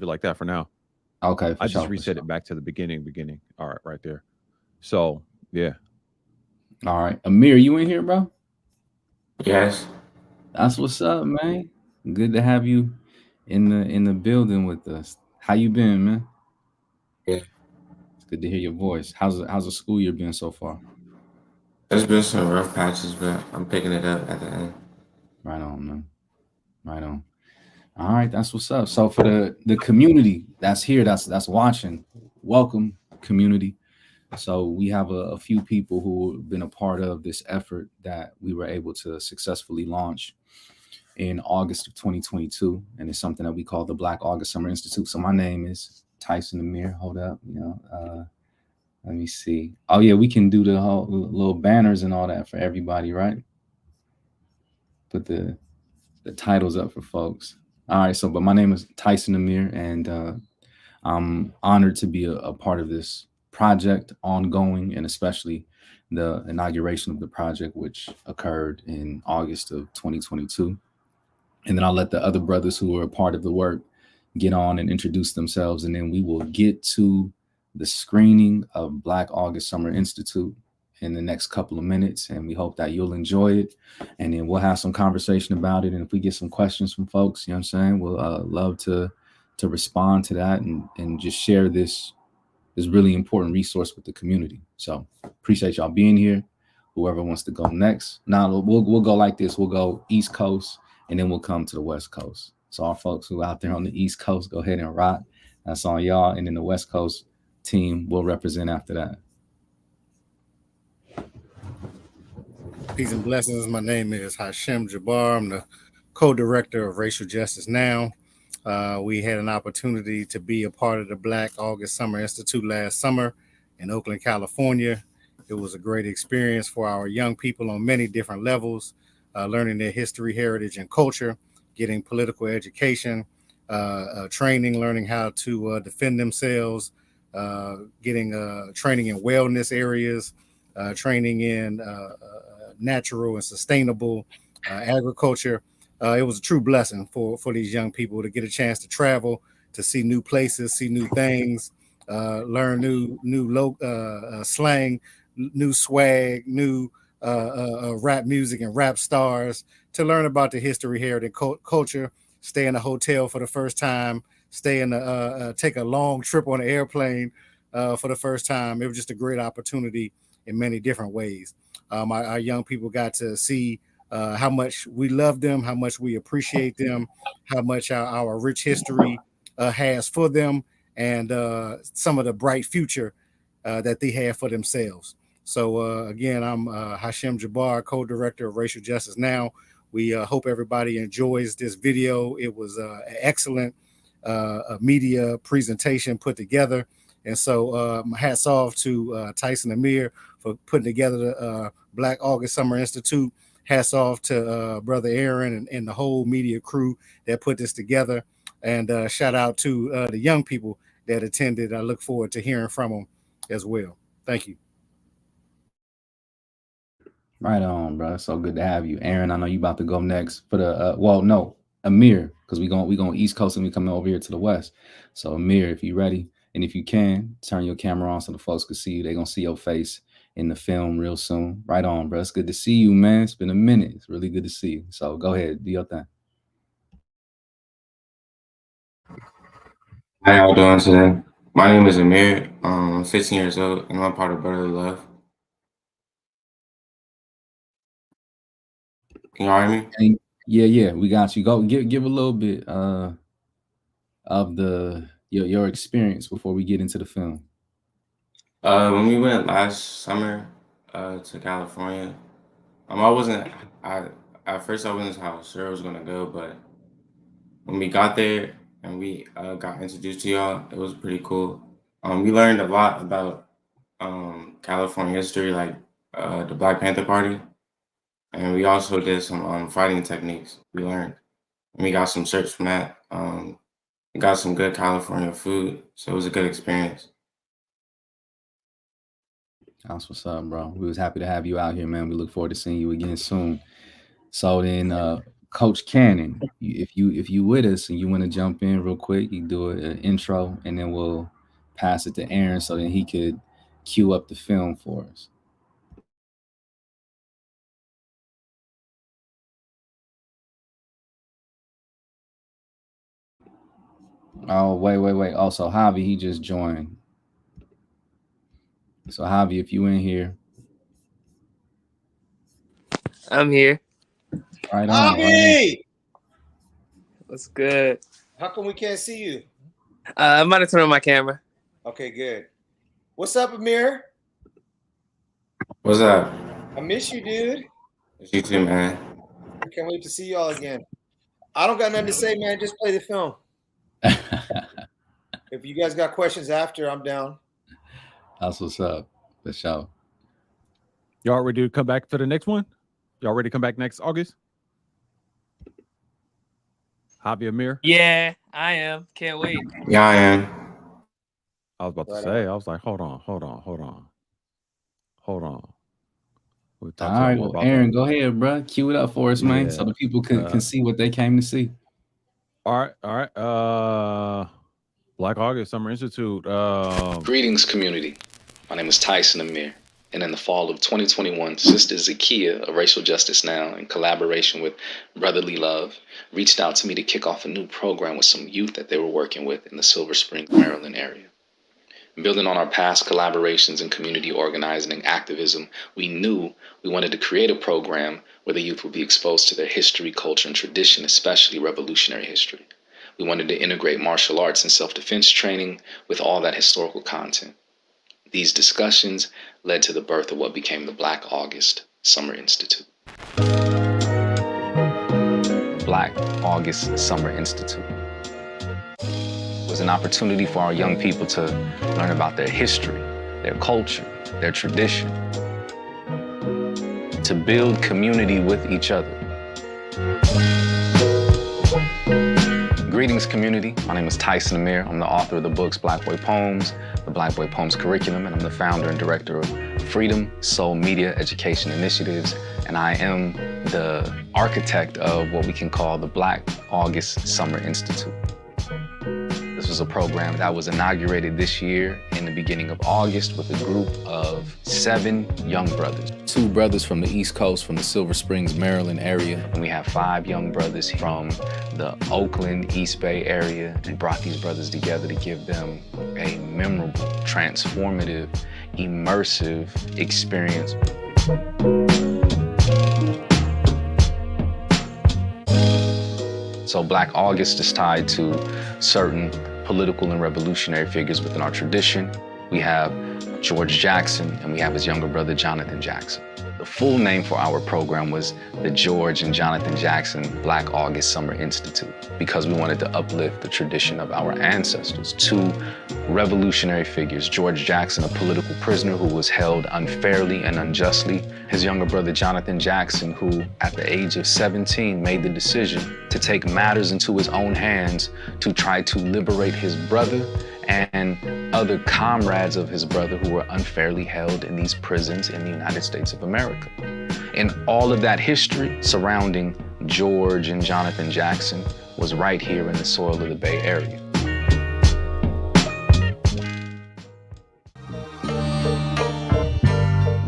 it like that for now. Okay, I for just sure, for reset sure. it back to the beginning. All right, right there. So yeah, All right, Amir, you in here, bro? Yes. That's what's up, man. Good to have you in the building with us. How you been, man? Yeah. It's good to hear your voice. How's the school year been so far? There's been some rough patches, but I'm picking it up at the end. Right on, man. Right on. All right, that's what's up. So for the community that's here, that's watching, welcome community. So we have a few people who have been a part of this effort that we were able to successfully launch in August of 2022, and it's something that we call the Black August Summer Institute. So my name is Tyson Amir. Hold up, let me see. Oh yeah, we can do the whole little banners and all that for everybody, right? Put the titles up for folks. All right, so but my name is Tyson Amir, and I'm honored to be a part of this project ongoing, and especially the inauguration of the project, which occurred in August of 2022. And then I'll let the other brothers who are a part of the work get on and introduce themselves, and then we will get to the screening of Black August Summer Institute in the next couple of minutes, and we hope that you'll enjoy it, and then we'll have some conversation about it. And if we get some questions from folks, you know what I'm saying, we'll love to respond to that, and just share this really important resource with the community. So appreciate y'all being here. Whoever wants to go next. Now we'll go like this. We'll go East Coast, and then we'll come to the West Coast. So our folks who are out there on the East Coast, go ahead and rock. That's on y'all. And then the West Coast team will represent after that. Peace and blessings. My name is Hashem Jabbar. I'm the co-director of Racial Justice Now. We had an opportunity to be a part of the Black August Summer Institute last summer in Oakland, California. It was a great experience for our young people on many different levels, learning their history, heritage, and culture, getting political education, training, learning how to defend themselves, getting training in wellness areas, training in natural and sustainable agriculture. It was a true blessing for these young people to get a chance to travel, to see new places, see new things, learn new slang, new swag, new rap music and rap stars, to learn about the history, heritage, culture, stay in a hotel for the first time, stay in take a long trip on an airplane for the first time. It was just a great opportunity in many different ways. Our young people got to see how much we love them, how much we appreciate them, how much our rich history has for them, and some of the bright future that they have for themselves. So again, I'm Hashem Jabbar, co-director of Racial Justice Now. We hope everybody enjoys this video. It was an excellent media presentation put together. And so hats off to Tyson Amir for putting together the Black August Summer Institute. Hats off to Brother Aaron and the whole media crew that put this together. And shout out to the young people that attended. I look forward to hearing from them as well. Thank you. Right on, bro. So good to have you, Aaron. I know you about to go next for the well, no, Amir, because we going East Coast and we coming over here to the West. So Amir, if you ready and if you can turn your camera on so the folks can see you, they gonna see your face in the film real soon. Right on, bro. It's good to see you, man. It's been a minute. It's really good to see you. So go ahead, do your thing. How y'all doing today? My name is Amir. I'm 15 years old, and I'm part of Brotherly Love. Can y'all hear me? And yeah, we got you. Go give a little bit of the your experience before we get into the film. When we went last summer to California, I wasn't. I at first I wasn't how sure I was gonna go, but when we got there and we got introduced to y'all, it was pretty cool. We learned a lot about California history, like the Black Panther Party, and we also did some fighting techniques we learned. And we got some shirts from that. We got some good California food, so it was a good experience. That's what's up, bro. We was happy to have you out here, man. We look forward to seeing you again soon. So then, Coach Cannon, if you with us and you want to jump in real quick, you do an intro, and then we'll pass it to Aaron so that he could cue up the film for us. Oh, wait. Also, Javi, he just joined. So, Javi, if you in here. I'm here. Right on. Javi! What's good? How come we can't see you? I might have turned on my camera. Okay, good. What's up, Amir? What's up? I miss you, dude. You too, man. I can't wait to see y'all again. I don't got nothing to say, man. Just play the film. If you guys got questions after, I'm down. That's what's up. For sure. Y'all ready to come back for the next one? Y'all ready to come back next August? Javi Amir? Yeah, I am. Can't wait. Yeah, I am. I was about to Right say, on. I was like, hold on. We'll talk All to y'all right, more well, about Aaron, that. go ahead, bro. Cue it up for us, man, so Yeah. the people can see what they came to see. All right. Black August Summer Institute. Greetings, community. My name is Tyson Amir, and in the fall of 2021, Sister Zakia of Racial Justice Now, in collaboration with Brotherly Love, reached out to me to kick off a new program with some youth that they were working with in the Silver Spring, Maryland area. Building on our past collaborations in community organizing and activism, we knew we wanted to create a program where the youth would be exposed to their history, culture, and tradition, especially revolutionary history. We wanted to integrate martial arts and self-defense training with all that historical content. These discussions led to the birth of what became the Black August Summer Institute. Black August Summer Institute was an opportunity for our young people to learn about their history, their culture, their tradition, to build community with each other. Greetings, community. My name is Tyson Amir. I'm the author of the books Black Boy Poems, the Black Boy Poems Curriculum, and I'm the founder and director of Freedom Soul Media Education Initiatives, and I am the architect of what we can call the Black August Summer Institute. This was a program that was inaugurated this year in the beginning of August with a group of 7 young brothers. 2 brothers from the East Coast, from the Silver Springs, Maryland area. And we have 5 young brothers from the Oakland, East Bay area, and brought these brothers together to give them a memorable, transformative, immersive experience. So Black August is tied to certain political and revolutionary figures within our tradition. We have George Jackson, and we have his younger brother, Jonathan Jackson. The full name for our program was the George and Jonathan Jackson Black August Summer Institute, because we wanted to uplift the tradition of our ancestors. 2 revolutionary figures, George Jackson, a political prisoner who was held unfairly and unjustly. His younger brother, Jonathan Jackson, who at the age of 17 made the decision to take matters into his own hands to try to liberate his brother and other comrades of his brother who were unfairly held in these prisons in the United States of America. And all of that history surrounding George and Jonathan Jackson was right here in the soil of the Bay Area.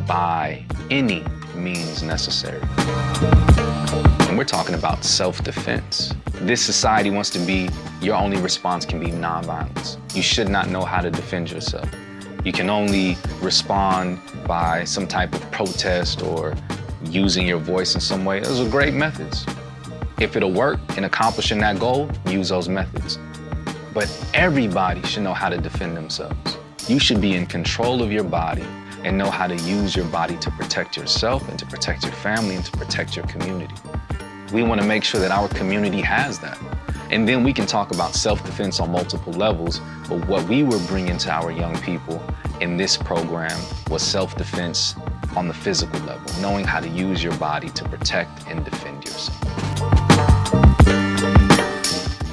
By any means necessary. And we're talking about self-defense. This society wants to be, your only response can be nonviolence. You should not know how to defend yourself. You can only respond by some type of protest or using your voice in some way. Those are great methods. If it'll work in accomplishing that goal, use those methods. But everybody should know how to defend themselves. You should be in control of your body and know how to use your body to protect yourself and to protect your family and to protect your community. We want to make sure that our community has that. And then we can talk about self-defense on multiple levels, but what we were bringing to our young people in this program was self-defense on the physical level, knowing how to use your body to protect and defend yourself.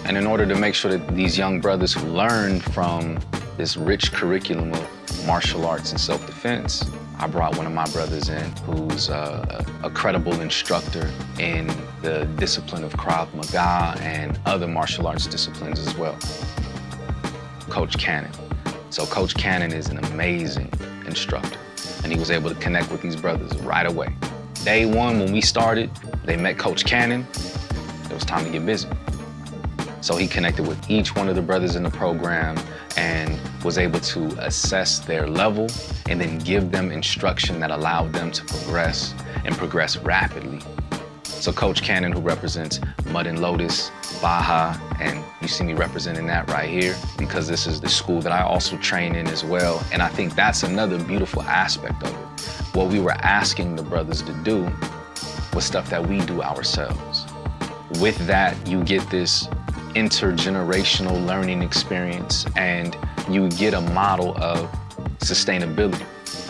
And in order to make sure that these young brothers who learned from this rich curriculum of martial arts and self-defense, I brought one of my brothers in who's a credible instructor in the discipline of Krav Maga and other martial arts disciplines as well. Coach Cannon. So Coach Cannon is an amazing instructor, and he was able to connect with these brothers right away. Day one, when we started, they met Coach Cannon. It was time to get busy. So he connected with each one of the brothers in the program and was able to assess their level and then give them instruction that allowed them to progress and progress rapidly. So Coach Cannon, who represents Mud and Lotus, Baja, and you see me representing that right here because this is the school that I also train in as well. And I think that's another beautiful aspect of it. What we were asking the brothers to do was stuff that we do ourselves. With that, you get this intergenerational learning experience and you get a model of sustainability.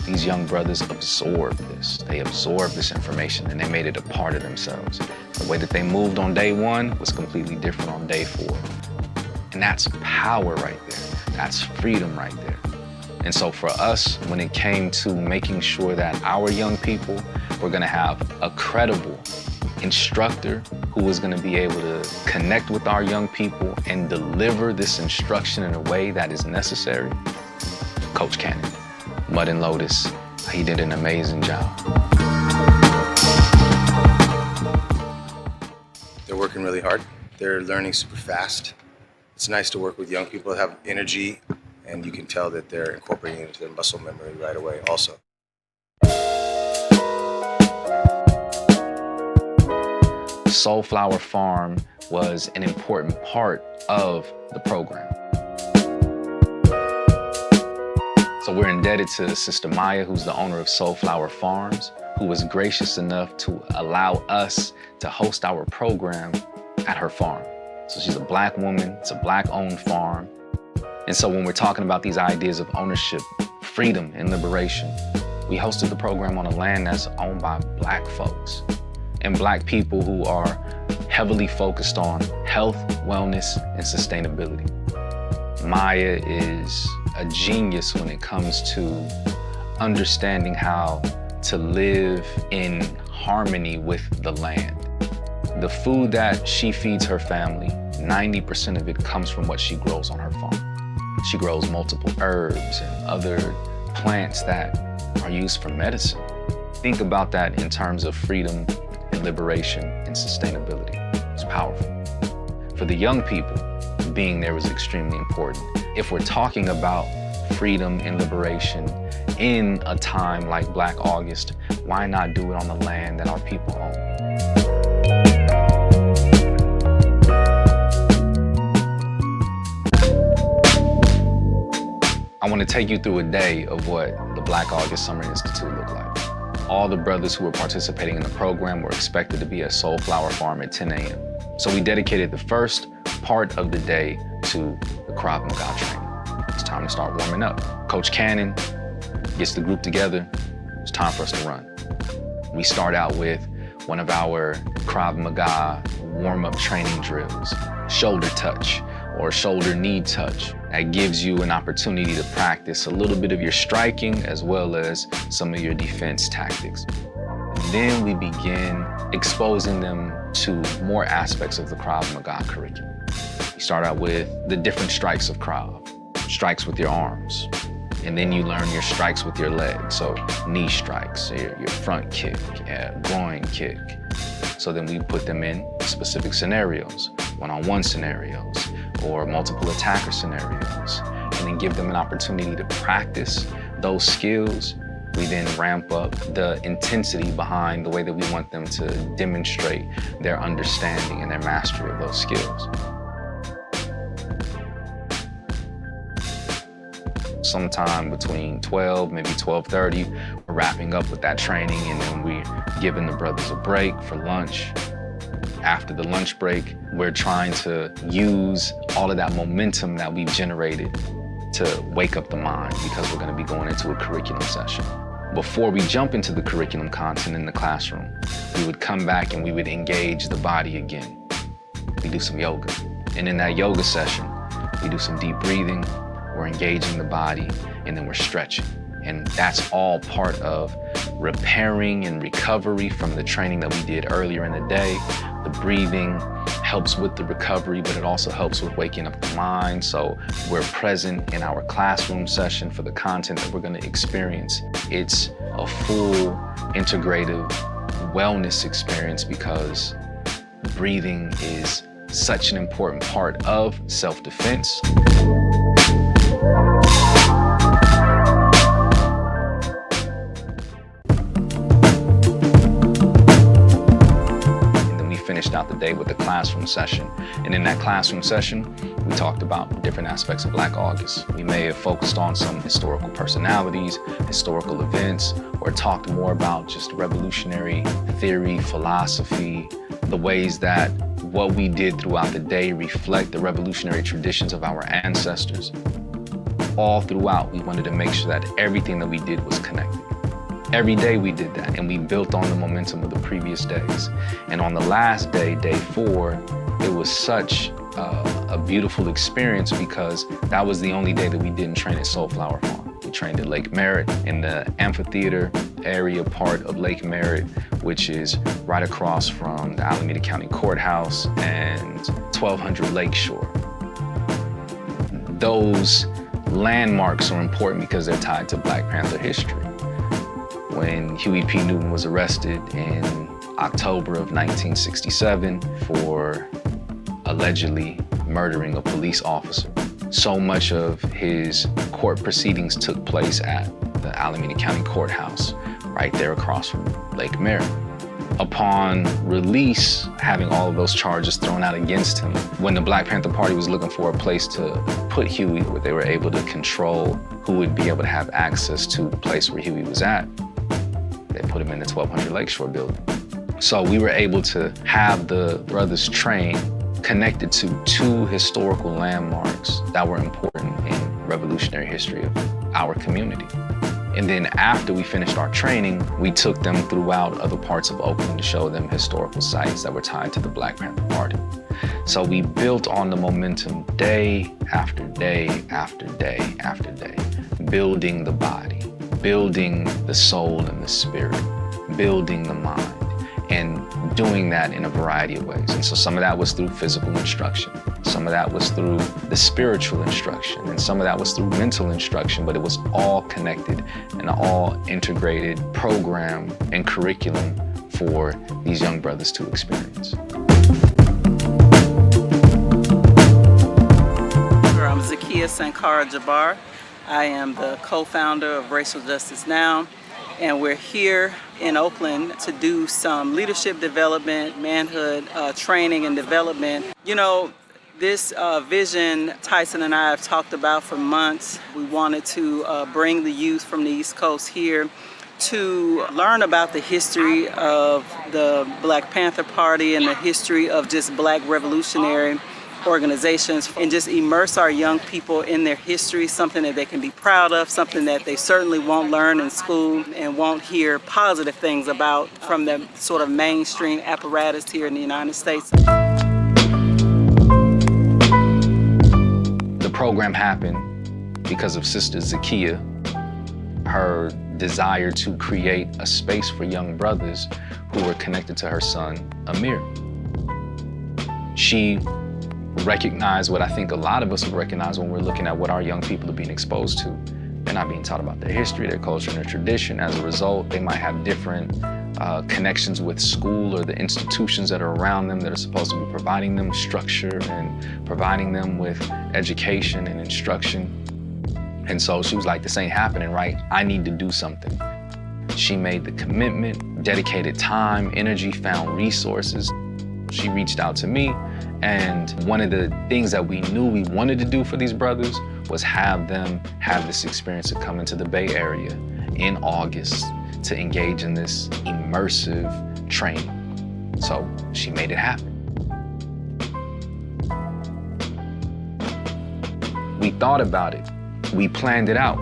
These young brothers absorbed this. They absorbed this information and they made it a part of themselves. The way that they moved on day one was completely different on day 4. And that's power right there. That's freedom right there. And so for us, when it came to making sure that our young people were gonna have a credible instructor who was gonna be able to connect with our young people and deliver this instruction in a way that is necessary, Coach Cannon, Mud and Lotus, he did an amazing job. They're working really hard. They're learning super fast. It's nice to work with young people that have energy, and you can tell that they're incorporating it into their muscle memory right away also. Soulflower Farm was an important part of the program. So we're indebted to Sister Maya, who's the owner of Soulflower Farms, who was gracious enough to allow us to host our program at her farm. So she's a Black woman, it's a Black-owned farm. And so when we're talking about these ideas of ownership, freedom, and liberation, we hosted the program on a land that's owned by Black folks and Black people who are heavily focused on health, wellness, and sustainability. Maya is a genius when it comes to understanding how to live in harmony with the land. The food that she feeds her family, 90% of it comes from what she grows on her farm. She grows multiple herbs and other plants that are used for medicine. Think about that in terms of freedom and liberation and sustainability. It's powerful. For the young people, being there was extremely important. If we're talking about freedom and liberation in a time like Black August, why not do it on the land that our people own? I want to take you through a day of what the Black August Summer Institute looked like. All the brothers who were participating in the program were expected to be at Soulflower Farm at 10 a.m. So we dedicated the first part of the day to the Krav Maga training. It's time to start warming up. Coach Cannon gets the group together. It's time for us to run. We start out with one of our Krav Maga warm-up training drills, shoulder touch or shoulder knee touch. That gives you an opportunity to practice a little bit of your striking as well as some of your defense tactics. And then we begin exposing them to more aspects of the Krav Maga curriculum. You start out with the different strikes of Krav, strikes with your arms, and then you learn your strikes with your legs. So knee strikes, your front kick, groin kick. So then we put them in specific scenarios, one-on-one scenarios, or multiple attacker scenarios, and then give them an opportunity to practice those skills. We then ramp up the intensity behind the way that we want them to demonstrate their understanding and their mastery of those skills. Sometime between 12, maybe 12:30, we're wrapping up with that training, and then we're giving the brothers a break for lunch. After the lunch break, we're trying to use all of that momentum that we've generated to wake up the mind, because we're going to be going into a curriculum session. Before we jump into the curriculum content in the classroom, we would come back and we would engage the body again. We do some yoga. And in that yoga session, we do some deep breathing, we're engaging the body, and then we're stretching. And that's all part of repairing and recovery from the training that we did earlier in the day. The breathing helps with the recovery, but it also helps with waking up the mind. So we're present in our classroom session for the content that we're going to experience. It's a full integrative wellness experience because breathing is such an important part of self-defense. Finished out the day with the classroom session. And in that classroom session, we talked about different aspects of Black August. We may have focused on some historical personalities, historical events, or talked more about just revolutionary theory, philosophy, the ways that what we did throughout the day reflect the revolutionary traditions of our ancestors. All throughout, we wanted to make sure that everything that we did was connected. Every day we did that, and we built on the momentum of the previous days. And on the last day, day 4, it was such a beautiful experience because that was the only day that we didn't train at Soulflower Farm. We trained at Lake Merritt in the amphitheater area part of Lake Merritt, which is right across from the Alameda County Courthouse and 1200 Lakeshore. Those landmarks are important because they're tied to Black Panther history. When Huey P. Newton was arrested in October of 1967 for allegedly murdering a police officer, so much of his court proceedings took place at the Alameda County Courthouse, right there across from Lake Merritt. Upon release, having all of those charges thrown out against him, when the Black Panther Party was looking for a place to put Huey, where they were able to control who would be able to have access to the place where Huey was at, they put him in the 1200 Lakeshore building. So we were able to have the brothers train connected to 2 historical landmarks that were important in revolutionary history of our community. And then after we finished our training, we took them throughout other parts of Oakland to show them historical sites that were tied to the Black Panther Party. So we built on the momentum day after day after day after day, building the body, building the soul and the spirit, building the mind, and doing that in a variety of ways. And so some of that was through physical instruction, some of that was through the spiritual instruction, and some of that was through mental instruction, but it was all connected and all integrated program and curriculum for these young brothers to experience. I'm Zakiya Sankara Jabbar. I am the co-founder of Racial Justice Now, and we're here in Oakland to do some leadership development, manhood training and development. You know, this vision Tyson and I have talked about for months. We wanted to bring the youth from the East Coast here to learn about the history of the Black Panther Party and the history of just Black revolutionary organizations, and just immerse our young people in their history, something that they can be proud of, something that they certainly won't learn in school and won't hear positive things about from the sort of mainstream apparatus here in the United States. The program happened because of Sister Zakiya, her desire to create a space for young brothers who were connected to her son, Amir. She recognize what I think a lot of us would recognize when we're looking at what our young people are being exposed to. They're not being taught about their history, their culture, and their tradition. As a result, they might have different connections with school or the institutions that are around them that are supposed to be providing them structure and providing them with education and instruction. And so she was like, this ain't happening, right? I need to do something. She made the commitment, dedicated time, energy, found resources. She reached out to me, and one of the things that we knew we wanted to do for these brothers was have them have this experience to come into the Bay Area in August to engage in this immersive training. So she made it happen. We thought about it, we planned it out,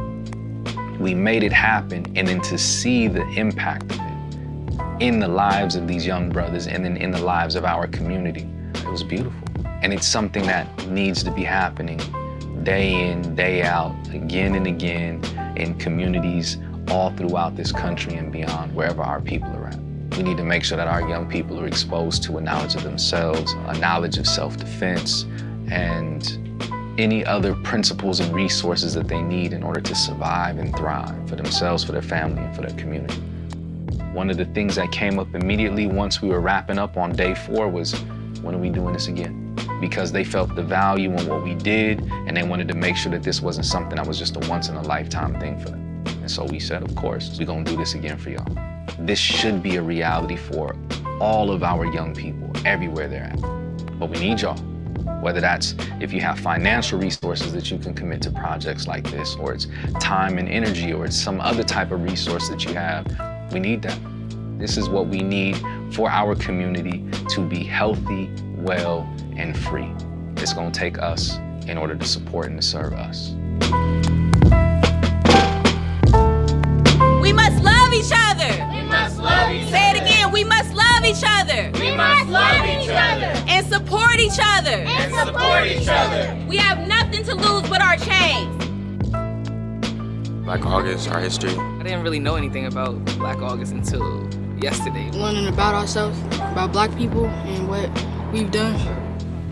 we made it happen, and then to see the impact of it in the lives of these young brothers and then in the lives of our community, it was beautiful. And it's something that needs to be happening day in, day out, again and again in communities all throughout this country and beyond, wherever our people are at. We need to make sure that our young people are exposed to a knowledge of themselves, a knowledge of self-defense, and any other principles and resources that they need in order to survive and thrive for themselves, for their family, and for their community. One of the things that came up immediately once we were wrapping up on day 4 was, when are we doing this again? Because they felt the value in what we did, and they wanted to make sure that this wasn't something that was just a once-in-a-lifetime thing for them. And so we said, of course, we're gonna do this again for y'all. This should be a reality for all of our young people, everywhere they're at. But we need y'all. Whether that's if you have financial resources that you can commit to projects like this, or it's time and energy, or it's some other type of resource that you have, we need that. This is what we need for our community to be healthy, well, and free. It's gonna take us in order to support and to serve us. We must love each other. We must love each other. Say it again, we must love each other. We must love each other. And support each other. And support each other. We have nothing to lose but our chains. Black August, our history. I didn't really know anything about Black August until yesterday. Learning about ourselves, about black people, and what we've done.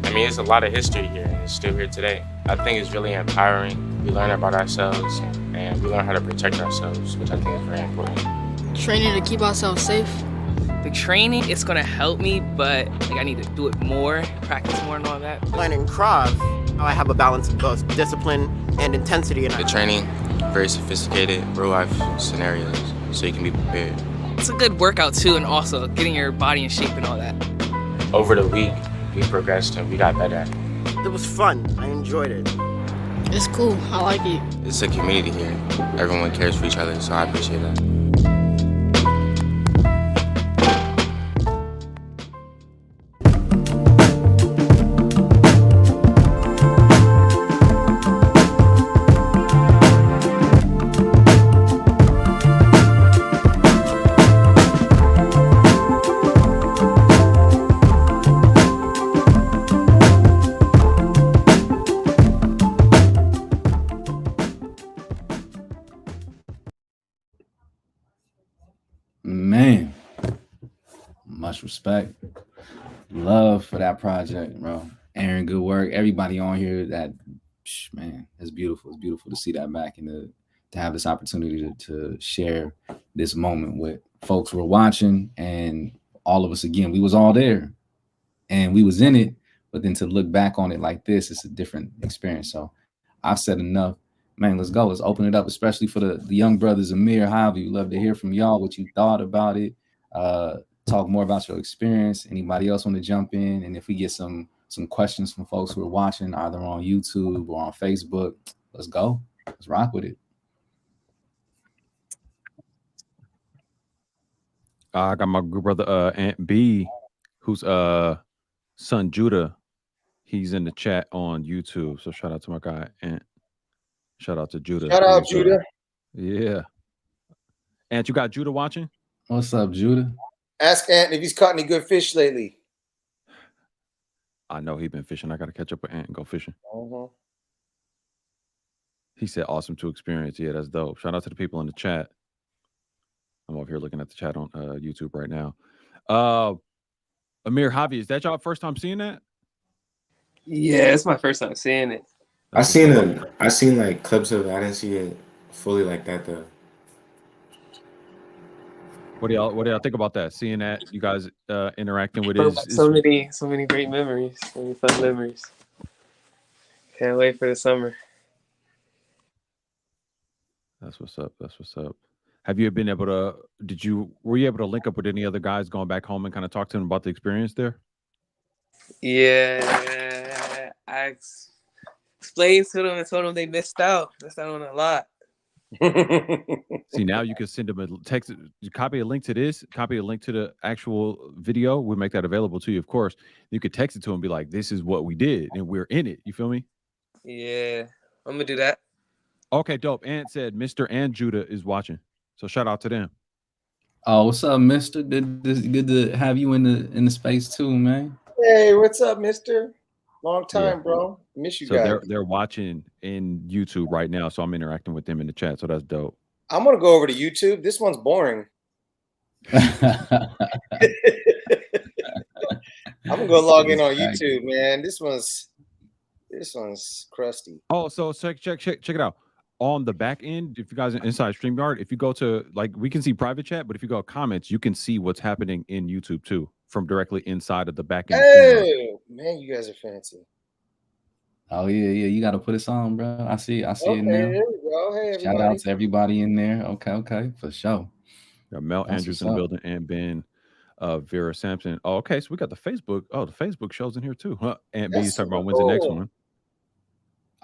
I mean, it's a lot of history here, and it's still here today. I think it's really empowering. We learn about ourselves, and we learn how to protect ourselves, which I think is very important. Training to keep ourselves safe. The training, it's gonna help me, but I need to do it more, practice more and all that. Learning Krav, I have a balance of both discipline and intensity. The training, very sophisticated, real-life scenarios, so you can be prepared. It's a good workout too, and also getting your body in shape and all that. Over the week, we progressed and we got better at it. It was fun. I enjoyed it. It's cool. I like it. It's a community here. Everyone cares for each other, so I appreciate that. Man, much respect, love for that project, bro. Aaron, good work. Everybody on here, that man, it's beautiful. It's beautiful to see that back and to have this opportunity to share this moment with folks who are watching, and all of us. Again, we was all there and we was in it, but then to look back on it like this, it's a different experience. So I've said enough. Man, let's go. Let's open it up, especially for the young brothers. Amir, Javi, we'd love to hear from y'all what you thought about it. Talk more about your experience. Anybody else want to jump in? And if we get some questions from folks who are watching, either on YouTube or on Facebook, let's go. Let's rock with it. I got my good brother Aunt B, whose son Judah. He's in the chat on YouTube. So shout out to my guy Aunt. Shout out to Judah. Shout out Judah. Yeah. Ant, you got Judah watching? What's up, Judah? Ask Ant if he's caught any good fish lately. I know he's been fishing. I got to catch up with Ant and go fishing. Uh-huh. He said awesome to experience. Yeah, that's dope. Shout out to the people in the chat. I'm over here looking at the chat on YouTube right now. Amir, Javi, is that y'all first time seeing that? Yeah, it's my first time seeing it. I seen like clips of it. I didn't see it fully like that though. What do y'all think about that? Seeing that, you guys interacting with it. So many great memories, so many fun memories. Can't wait for the summer. That's what's up. That's what's up. Have you been able to? Were you able to link up with any other guys going back home and kind of talk to them about the experience there? Yeah, I explained to them and told them they missed out on a lot. See, now you can send them a text, you copy a link to this, copy a link to the actual video. We'll make that available to you, of course. You could text it to them and be like, this is what we did, and we're in it. You feel me? Yeah, I'm gonna do that. Okay, dope. Ant said Mr. and Judah is watching. So shout out to them. Oh, what's up, Mister? Good to have you in the space too, man. Hey, what's up, mister? Long time, bro. Miss you guys. They're watching in YouTube right now, so I'm interacting with them in the chat. So that's dope. I'm gonna go over to YouTube. This one's boring. I'm gonna go log in on YouTube, man. This one's crusty. Oh, so check it out. On the back end, if you guys are inside StreamYard, if you go to we can see private chat, but if you go comments, you can see what's happening in YouTube too, from directly inside of the back end. Oh man, you guys are fancy. Oh yeah, you got to put us on, bro. I see it now. There we go. Hey, shout out to everybody in there. Okay, for sure. Got Mel Andrews in the building and Ben Vera Sampson. Oh, okay, so we got the Facebook. Oh, the Facebook show's in here too. Huh? Aunt B's talking about when's the next one.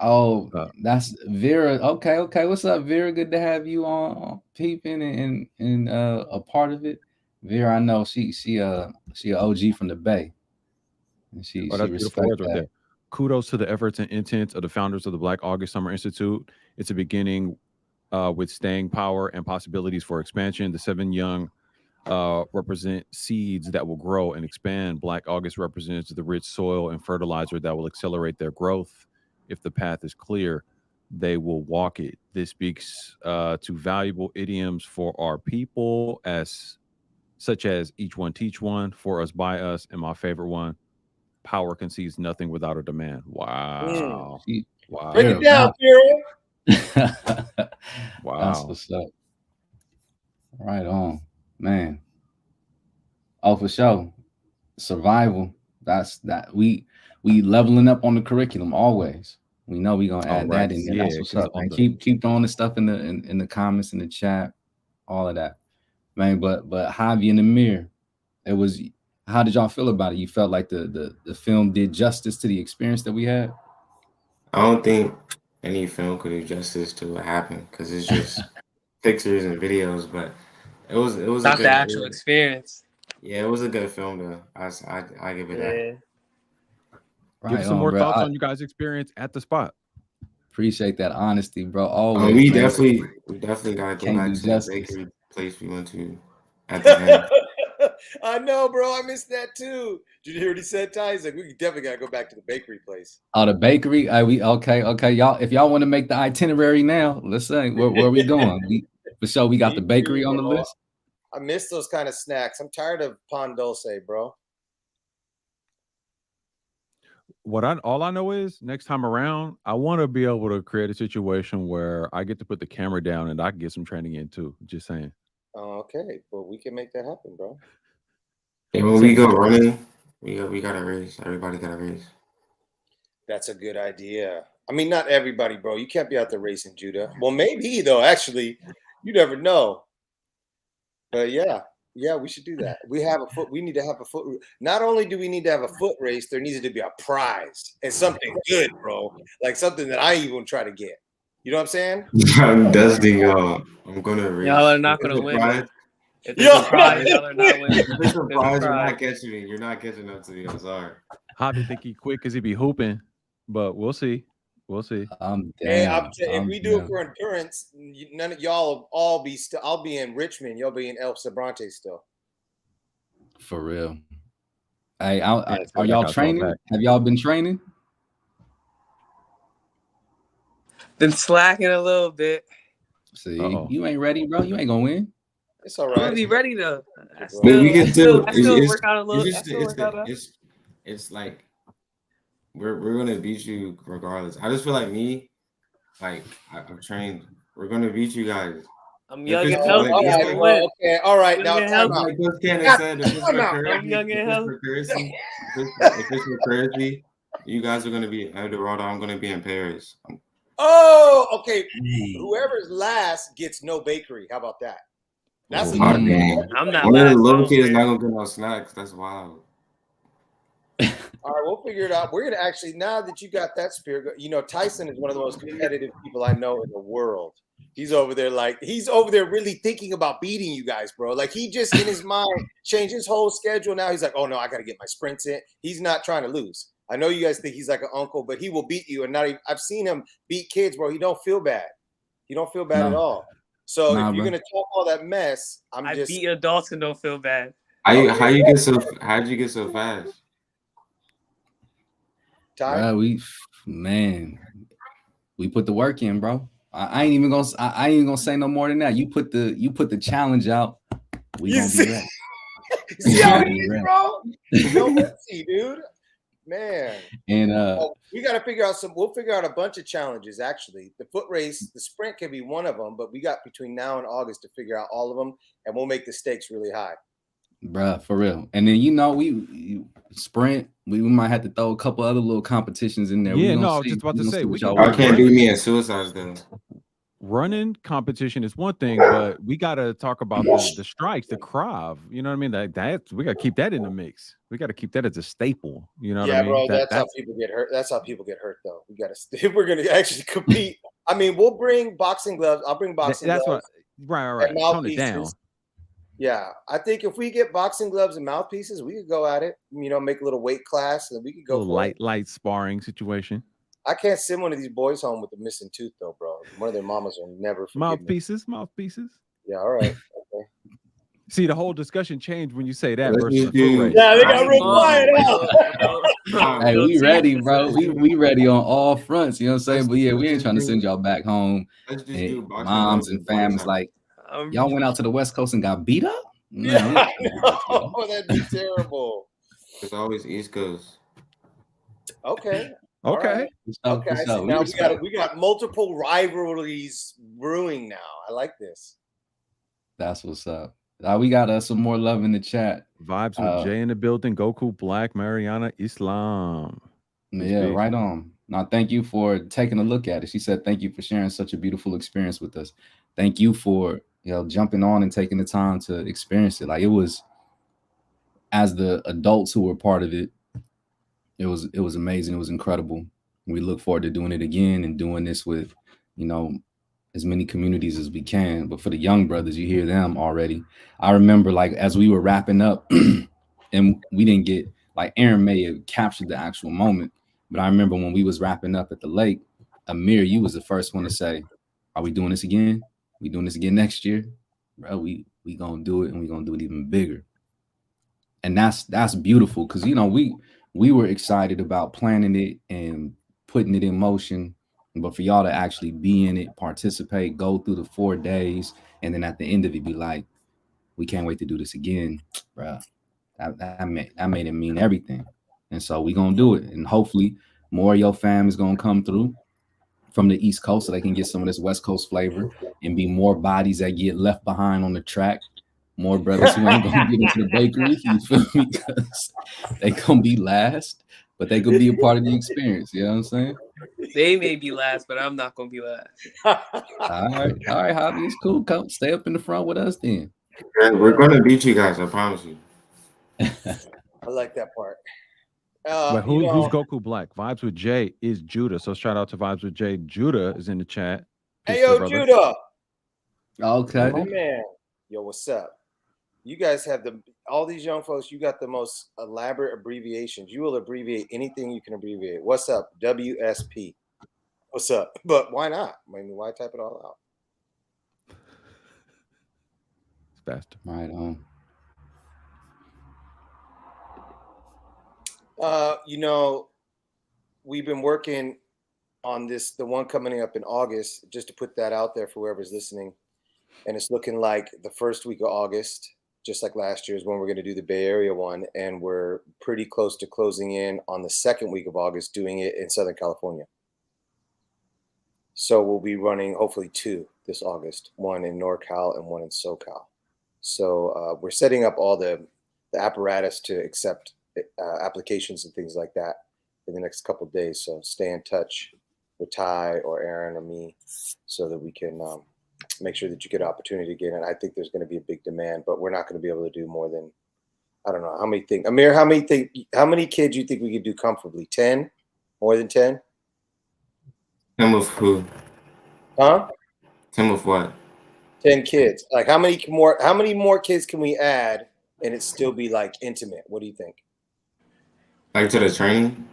Oh, that's Vera. Okay. What's up, Vera? Good to have you on peeping and a part of it. Vera, I know she an OG from the Bay. And she respects that. Right there. Kudos to the efforts and intents of the founders of the Black August Summer Institute. It's a beginning with staying power and possibilities for expansion. The 7 young represent seeds that will grow and expand. Black August represents the rich soil and fertilizer that will accelerate their growth. If the path is clear, they will walk it. This speaks to valuable idioms for our people, such as each one teach one, for us by us, and my favorite one, power concedes nothing without a demand. Wow. Wow. Break it down, Vera. Wow. That's what's up. Right on, man. Oh, for sure. Survival. We leveling up on the curriculum always. We know we're gonna add that in there. Yeah, that's what's up, man. Keep throwing the stuff in the comments, in the chat, all of that, man. But Javi and Amir, how did y'all feel about it? You felt like the film did justice to the experience that we had? I don't think any film could do justice to what happened because it's just pictures and videos. But it was not the actual experience. Yeah, it was a good film though. I give it that. Right. Give some more thoughts on you guys' experience at the spot. Appreciate that honesty, bro. Always. We definitely gotta go back to the bakery place we went to at the end. I know, bro. I missed that too. Did you hear what he said, Ty? He's like, we definitely gotta go back to the bakery place. Oh, the bakery. Okay. Y'all, if y'all want to make the itinerary now, let's say where we going. We got the bakery on the list. I miss those kind of snacks. I'm tired of pan dulce, bro. All I know is next time around, I want to be able to create a situation where I get to put the camera down and I can get some training in too. Just saying. Okay, well, we can make that happen, bro. And when we go running, we got to race. Everybody got to race. That's a good idea. I mean, not everybody, bro. You can't be out there racing, Judah. Well, maybe though. Actually, you never know. But yeah, we should do that. We need to have a foot. Not only do we need to have a foot race, there needs to be a prize and something good, bro. Like something that I even try to get. You know what I'm saying? I'm dusting y'all. I'm gonna race. Y'all are not gonna win. If there's a prize, y'all are not winning. If there's a prize, you're not catching me. You're not catching up to me. I'm sorry. Hobby think he quick because he be hooping, but we'll see. If we do it for endurance, none of y'all will all be still. I'll be in Richmond. You'll be in El Sobrante still. For real. Hey, are y'all training? Have y'all been training? Been slacking a little bit. See, you ain't ready, bro. You ain't gonna win. It's all right. I'll be ready though. I still work out a little. It's like we're gonna beat you regardless. I just feel like I've trained. We're gonna beat you guys. I'm young and healthy. Okay, all right. Now, like Coach Cannon said, if it's for currency, you guys are gonna be at Eldorado. I'm gonna be in Paris. Oh, okay. Whoever's last gets no bakery. How about that? That's I'm not. One of the little kids not gonna get no snacks. That's wild. All right, we'll figure it out. We're gonna actually, now that you got that spirit, Tyson is one of the most competitive people I know in the world. He's over there really thinking about beating you guys, bro. Like he just in his mind changed his whole schedule. Now he's like, oh no, I gotta get my sprints in. He's not trying to lose. I know you guys think he's like an uncle, but he will beat you. And I've seen him beat kids, bro. He don't feel bad. He don't feel bad at all. So if you're gonna talk all that mess, I beat adults and don't feel bad. How'd you get so fast? We put the work in, bro. I ain't even gonna say no more than that. You put the challenge out. We You gonna see- be ready. See how We he is, ready. bro? No mercy, dude. Man. And We got to figure out we'll figure out a bunch of challenges, actually. The foot race, the sprint can be one of them, but we got between now and August to figure out all of them, and we'll make the stakes really high. bruh, for real. And then we sprint. We might have to throw a couple other little competitions in there. Yeah, we gonna no, I was see. just about We to gonna say see we what can y'all do I want. can't do me at suicides though. running competition is one thing, but we gotta talk about the strikes, the krav. You know what I mean? That we gotta keep that in the mix. We gotta keep that as a staple. You know what I mean? Bro, that's how people get hurt. That's how people get hurt, though. We got to. If we're gonna actually compete, I mean, we'll bring boxing gloves. I'll bring boxing that's gloves. right. And Tone it down. mouthpieces. Yeah, I think if we get boxing gloves and mouthpieces, we could go at it. You know, make a little weight class, and we could A go little for it. light sparring situation. I can't send one of these boys home with a missing tooth, though, bro. One of their mamas will never forgive me. Mouthpieces. Yeah, all right. Okay. See, the whole discussion changed when you say that Let's versus a just foot do- race. Yeah, they got real quiet out. Hey, we ready, bro. We ready on all fronts. You know what I'm saying? But yeah, we ain't trying to send y'all back home. Let's just And do boxing moms gloves and and body families type. like y'all went out to the West Coast and got beat up. Yeah, Man, no, that'd be terrible. It's always East Coast. Okay. Okay. Okay. I see. Now we got multiple rivalries brewing now. I like this. That's what's up. We got some more love in the chat. Vibes with Jay in the building. Goku Black, Mariana Islam. Yeah, right on. Now, thank you for taking a look at it. She said, "Thank you for sharing such a beautiful experience with us. Thank you for jumping on and taking the time to experience it. Like it was, as the adults who were part of it, it was amazing. It was incredible. We look forward to doing it again and doing this with, as many communities as we can. But for the young brothers, you hear them already. I remember like as we were wrapping up, and we didn't get like Aaron may have captured the actual moment, but I remember when we was wrapping up at the lake, Amir, you was the first one to say, "Are we doing this again? We doing this again next year, bro? We gonna do it, and we gonna do it even bigger." And that's beautiful because we were excited about planning it and putting it in motion, but for y'all to actually be in it, participate, go through the 4 days, and then at the end of it be like, "We can't wait to do this again, bro." That made it mean everything. And so we gonna do it, and hopefully more of your fam is gonna come through from the East Coast so they can get some of this West Coast flavor and be more bodies that get left behind on the track. More brothers who ain't gonna get into the bakery, you feel me? Because they gonna be last, but they could be a part of the experience. You know what I'm saying? They may be last, but I'm not gonna be last. All right, Hobby, it's cool. Come stay up in the front with us then. Yeah, we're gonna beat you guys, I promise you. I like that part. But who's Goku Black? Vibes with Jay is Judah. So shout out to Vibes with Jay. Judah is in the chat. Hey, yo, Judah. Okay. My man. Yo, what's up? You guys have all these young folks, you got the most elaborate abbreviations. You will abbreviate anything you can abbreviate. What's up? WSP. What's up? But why not? I mean, why type it all out? It's faster. Right on. We've been working on this, the one coming up in August, just to put that out there for whoever's listening. And it's looking like the first week of August, just like last year, is when we're going to do the Bay Area one. And we're pretty close to closing in on the second week of August, doing it in Southern California. So we'll be running hopefully 2 this August, one in NorCal and one in SoCal. So we're setting up all the apparatus to accept applications and things like that in the next couple of days. So stay in touch with Ty or Aaron or me so that we can make sure that you get an opportunity again. And I think there's going to be a big demand, but we're not going to be able to do more than, I don't know, how many things. Amir, how many kids do you think we could do comfortably? 10? More than 10? 10 with who? Huh? 10 with what? 10 kids. Like how many more kids can we add and it still be like intimate? What do you think? Like to the training?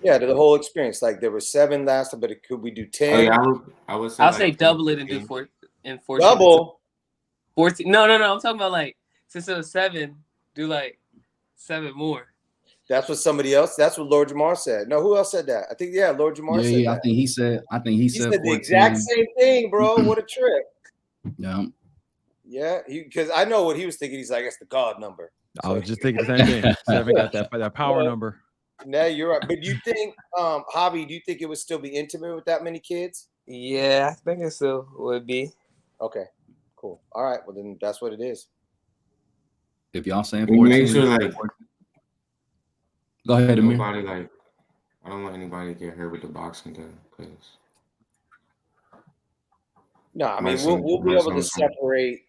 Yeah, to the whole experience. Like there were 7 last time, but could we do 10? Oh, yeah, I would say I'll like say double it and do 14. Double? 14. No. I'm talking about like since it was 7, do like 7 more. That's what somebody else. That's what Lord Jamar said. No, who else said that? I think Lord Jamar said that. I think he said. He said the exact same thing, bro. What a trip. Yeah. Yeah, because I know what he was thinking. He's like, it's the God number. I was just thinking the same thing. 7 got that power number. No, you're right. But do you think, Javi, do you think it would still be intimate with that many kids? Yeah, I think it still would be. Okay, cool. All right, well then that's what it is. If y'all saying You 14, make sure like go ahead, Amir. nobody like I don't want anybody to get hurt with the boxing gun because No, I mean we'll be able to separate.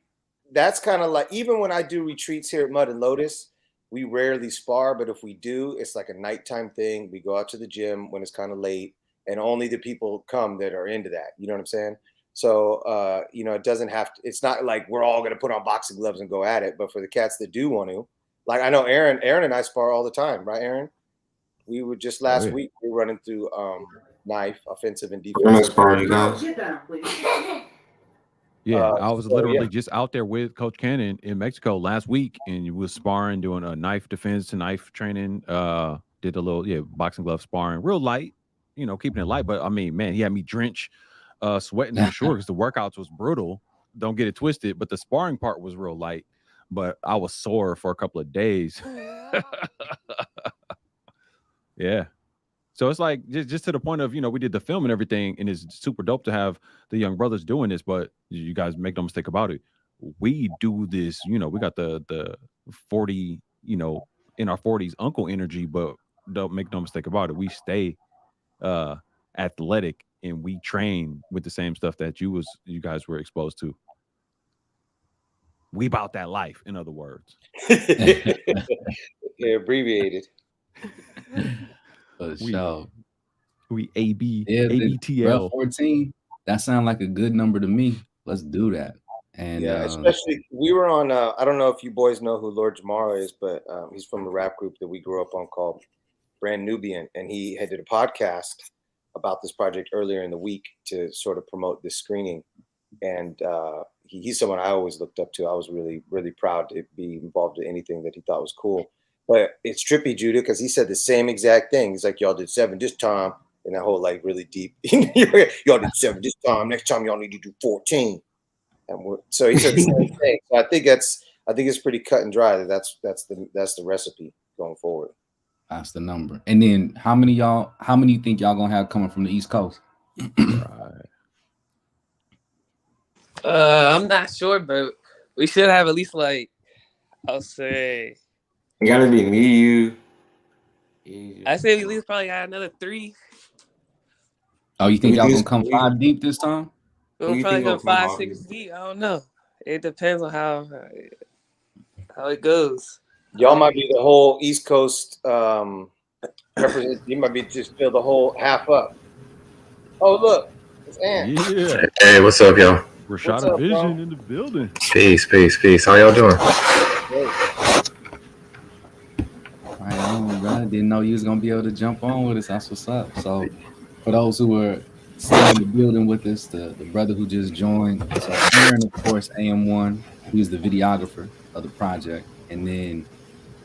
That's kind of like even when I do retreats here at Mud and Lotus, we rarely spar, but if we do, it's like a nighttime thing. We go out to the gym when it's kind of late, and only the people come that are into that. You know what I'm saying? So you know, it doesn't have to. It's not like we're all gonna put on boxing gloves and go at it. But for the cats that do want to, like I know Aaron and I spar all the time, right, Aaron? We were just last week. We were running through knife, offensive and defensive. Yeah, I was literally just out there with Coach Cannon in Mexico last week, and we was sparring, doing a knife defense to knife training. Did a little boxing glove sparring, real light, you know, keeping it light. But I mean, man, he had me drenched, sweating for sure because the workouts was brutal. Don't get it twisted, but the sparring part was real light. But I was sore for a couple of days. Yeah. So it's like just to the point of, you know, we did the film and everything, and it's super dope to have the young brothers doing this. But you guys make no mistake about it. We do this, you know, we got the 40, you know, in our 40s uncle energy, but don't make no mistake about it. We stay athletic and we train with the same stuff that you guys were exposed to. We about that life, in other words. Yeah, abbreviated. For sure. We AB, yeah, ABTL. 14. That sounds like a good number to me. Let's do that. And yeah, especially we were on. I don't know if you boys know who Lord Jamara is, but he's from the rap group that we grew up on called Brand Nubian, and he had did a podcast about this project earlier in the week to sort of promote this screening. And he's someone I always looked up to. I was really, really proud to be involved in anything that he thought was cool. But it's trippy, Judah, because he said the same exact thing. He's like, y'all did 7 this time, and that whole like really deep. Y'all did 7 this time. Next time y'all need to do 14. And so he said the same thing. So I think it's pretty cut and dry. That's the recipe going forward. That's the number. And then how many you think y'all gonna have coming from the East Coast? Right. I'm not sure, but we should have at least like I'll say. It gotta be me, you. I say we at least probably got another 3. Oh, you think y'all gonna come 5 deep this time? We'll probably go 5, 6 deep. I don't know. It depends on how it goes. Y'all might be the whole East Coast represent. You might be just fill the whole half up. Oh look, it's Ant. Yeah. Hey, what's up, y'all? Rashada Vision in the building. Peace. How y'all doing? I didn't know you was gonna be able to jump on with us. That's what's up. So, for those who were still in the building with us, the brother who just joined, so Aaron, of course, AM1, who's the videographer of the project, and then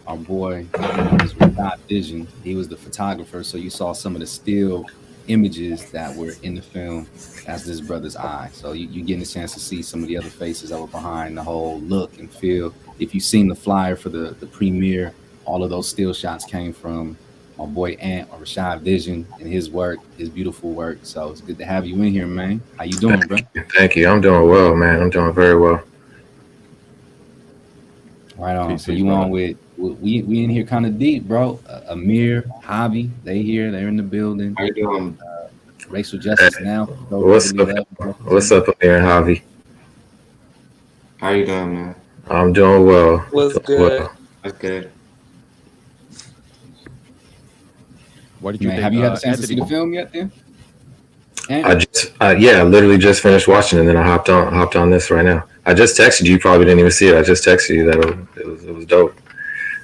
our boy was with Dot Vision. He was the photographer. So you saw some of the still images that were in the film as this brother's eye. So you getting a chance to see some of the other faces that were behind the whole look and feel. If you've seen the flyer for the premiere, all of those still shots came from my boy Ant or Rashad Vision and his work, his beautiful work. So it's good to have you in here, man. How you doing, bro? Thank you. I'm doing well, man. I'm doing very well. Right on. So you on with we in here kind of deep, bro. Amir, Javi, they're in the building. How you doing? Racial Justice Now. What's up, Amir and Javi? How you doing, man? I'm doing well. What's good? Well. That's good. What did you think? Have you had a chance to see the film yet, then? I literally just finished watching it, and then I hopped on this right now. I just texted you. You probably didn't even see it. I just texted you that it was dope.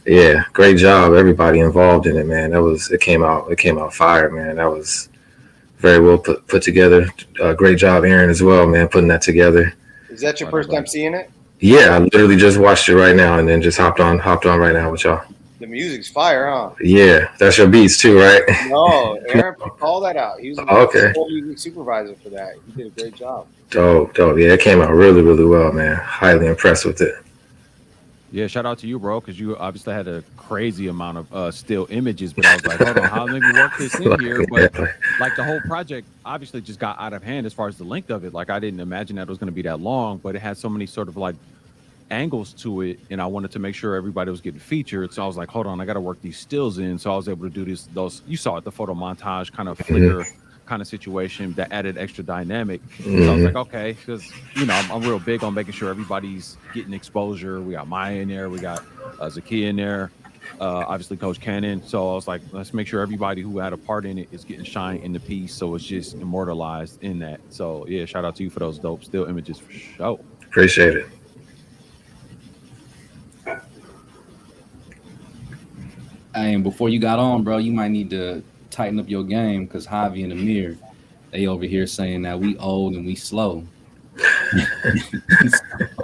Yeah, great job, everybody involved in it, man. It came out fire, man. That was very well put together. Great job, Aaron, as well, man, putting that together. Is that your first time seeing it? Yeah, I literally just watched it right now, and then just hopped on right now with y'all. The music's fire, huh? Yeah, that's your beats too, right? No, Aaron, call that out. He was Okay. the music supervisor for that. He did a great job. Dope. Yeah, it came out really, really well, man. Highly impressed with it. Yeah, shout out to you, bro, because you obviously had a crazy amount of still images. But I was like, hold on, how let me work this in here? But like the whole project obviously just got out of hand as far as the length of it. Like I didn't imagine that it was going to be that long, but it had so many sort of like angles to it, and I wanted to make sure everybody was getting featured. So I was like, hold on, I got to work these stills in. So I was able to do those. You saw it, the photo montage kind of flicker kind of situation that added extra dynamic. So I was like, okay, because I'm real big on making sure everybody's getting exposure. We got Maya in there, we got Zakia in there, obviously Coach Cannon. So I was like, let's make sure everybody who had a part in it is getting shine in the piece, so it's just immortalized in that. So yeah, shout out to you for those dope still images for sure. Appreciate it. And before you got on, bro, you might need to tighten up your game because Javi and Amir, they over here saying that we old and we slow.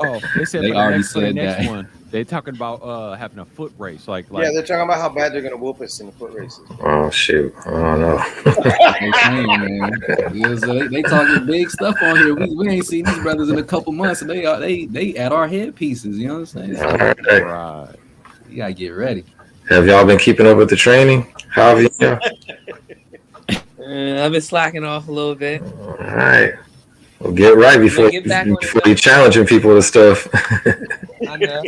Oh, they said they for already the next that. one. They're talking about having a foot race, like yeah, they're talking about how bad they're gonna whoop us in the foot races. Oh shoot, I don't know. They talking big stuff on here. We ain't seen these brothers in a couple months, and they at our headpieces. You know what I'm saying? So, Right. You gotta get ready. Have y'all been keeping up with the training? How have you? I've been slacking off a little bit. All right. Well, get right before you challenging people with stuff. I know.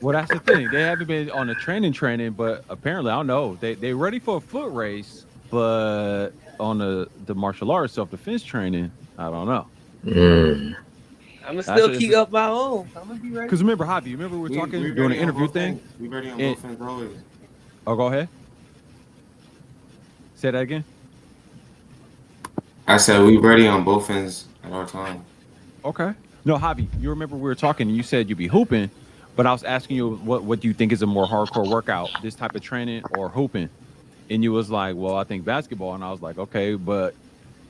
Well, that's the thing. They haven't been on a training, but apparently, I don't know. They ready for a foot race, but on the martial arts self-defense training, I don't know. I'm gonna still keep up my own. I'm gonna be ready. Because remember, Javi, remember we were talking during the interview thing? We ready on both ends always. Oh, go ahead. Say that again. I said we ready on both ends at our time. Okay. No, Javi, you remember we were talking and you said you'd be hooping, but I was asking you what do you think is a more hardcore workout, this type of training or hooping? And you was like, well, I think basketball. And I was like, okay, but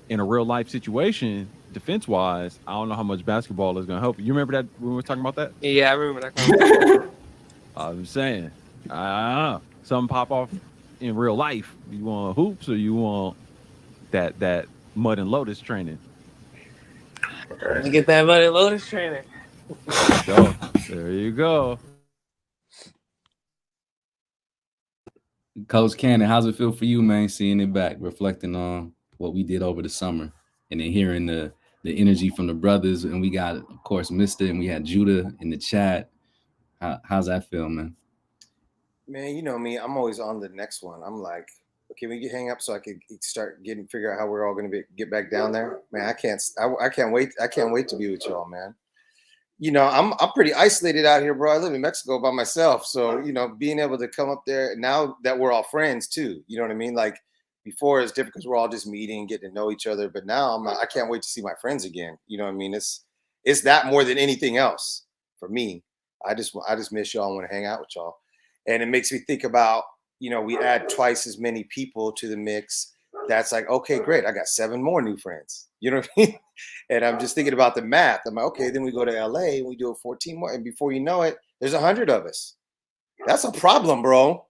in a real life situation, defense wise, I don't know how much basketball is going to help. You remember that when we were talking about that? Yeah, I remember that conversation. I'm saying, I don't know. Something pop off in real life. You want hoops or you want that mud and lotus training? Let me get that mud and lotus training. There you go. Coach Cannon, how's it feel for you, man, seeing it back, reflecting on what we did over the summer, and then hearing the energy from the brothers? And we got, of course, Mr. and we had Judah in the chat. How's that feel, man? Man, you know me. I'm always on the next one. I'm like, can we hang up so I can figure out how we're all going to get back down there? Man, I can't wait. I can't wait to be with y'all, man. I'm pretty isolated out here, bro. I live in Mexico by myself. So, being able to come up there now that we're all friends too, you know what I mean? Like before it's different because we're all just meeting and getting to know each other. But now I can't wait to see my friends again. You know what I mean? It's that more than anything else for me. I just miss y'all and want to hang out with y'all. And it makes me think about, we add twice as many people to the mix. That's like, okay, great. I got 7 more new friends. You know what I mean? And I'm just thinking about the math. I'm like, okay, then we go to LA and we do 14 more. And before you know it, there's 100 of us. That's a problem, bro.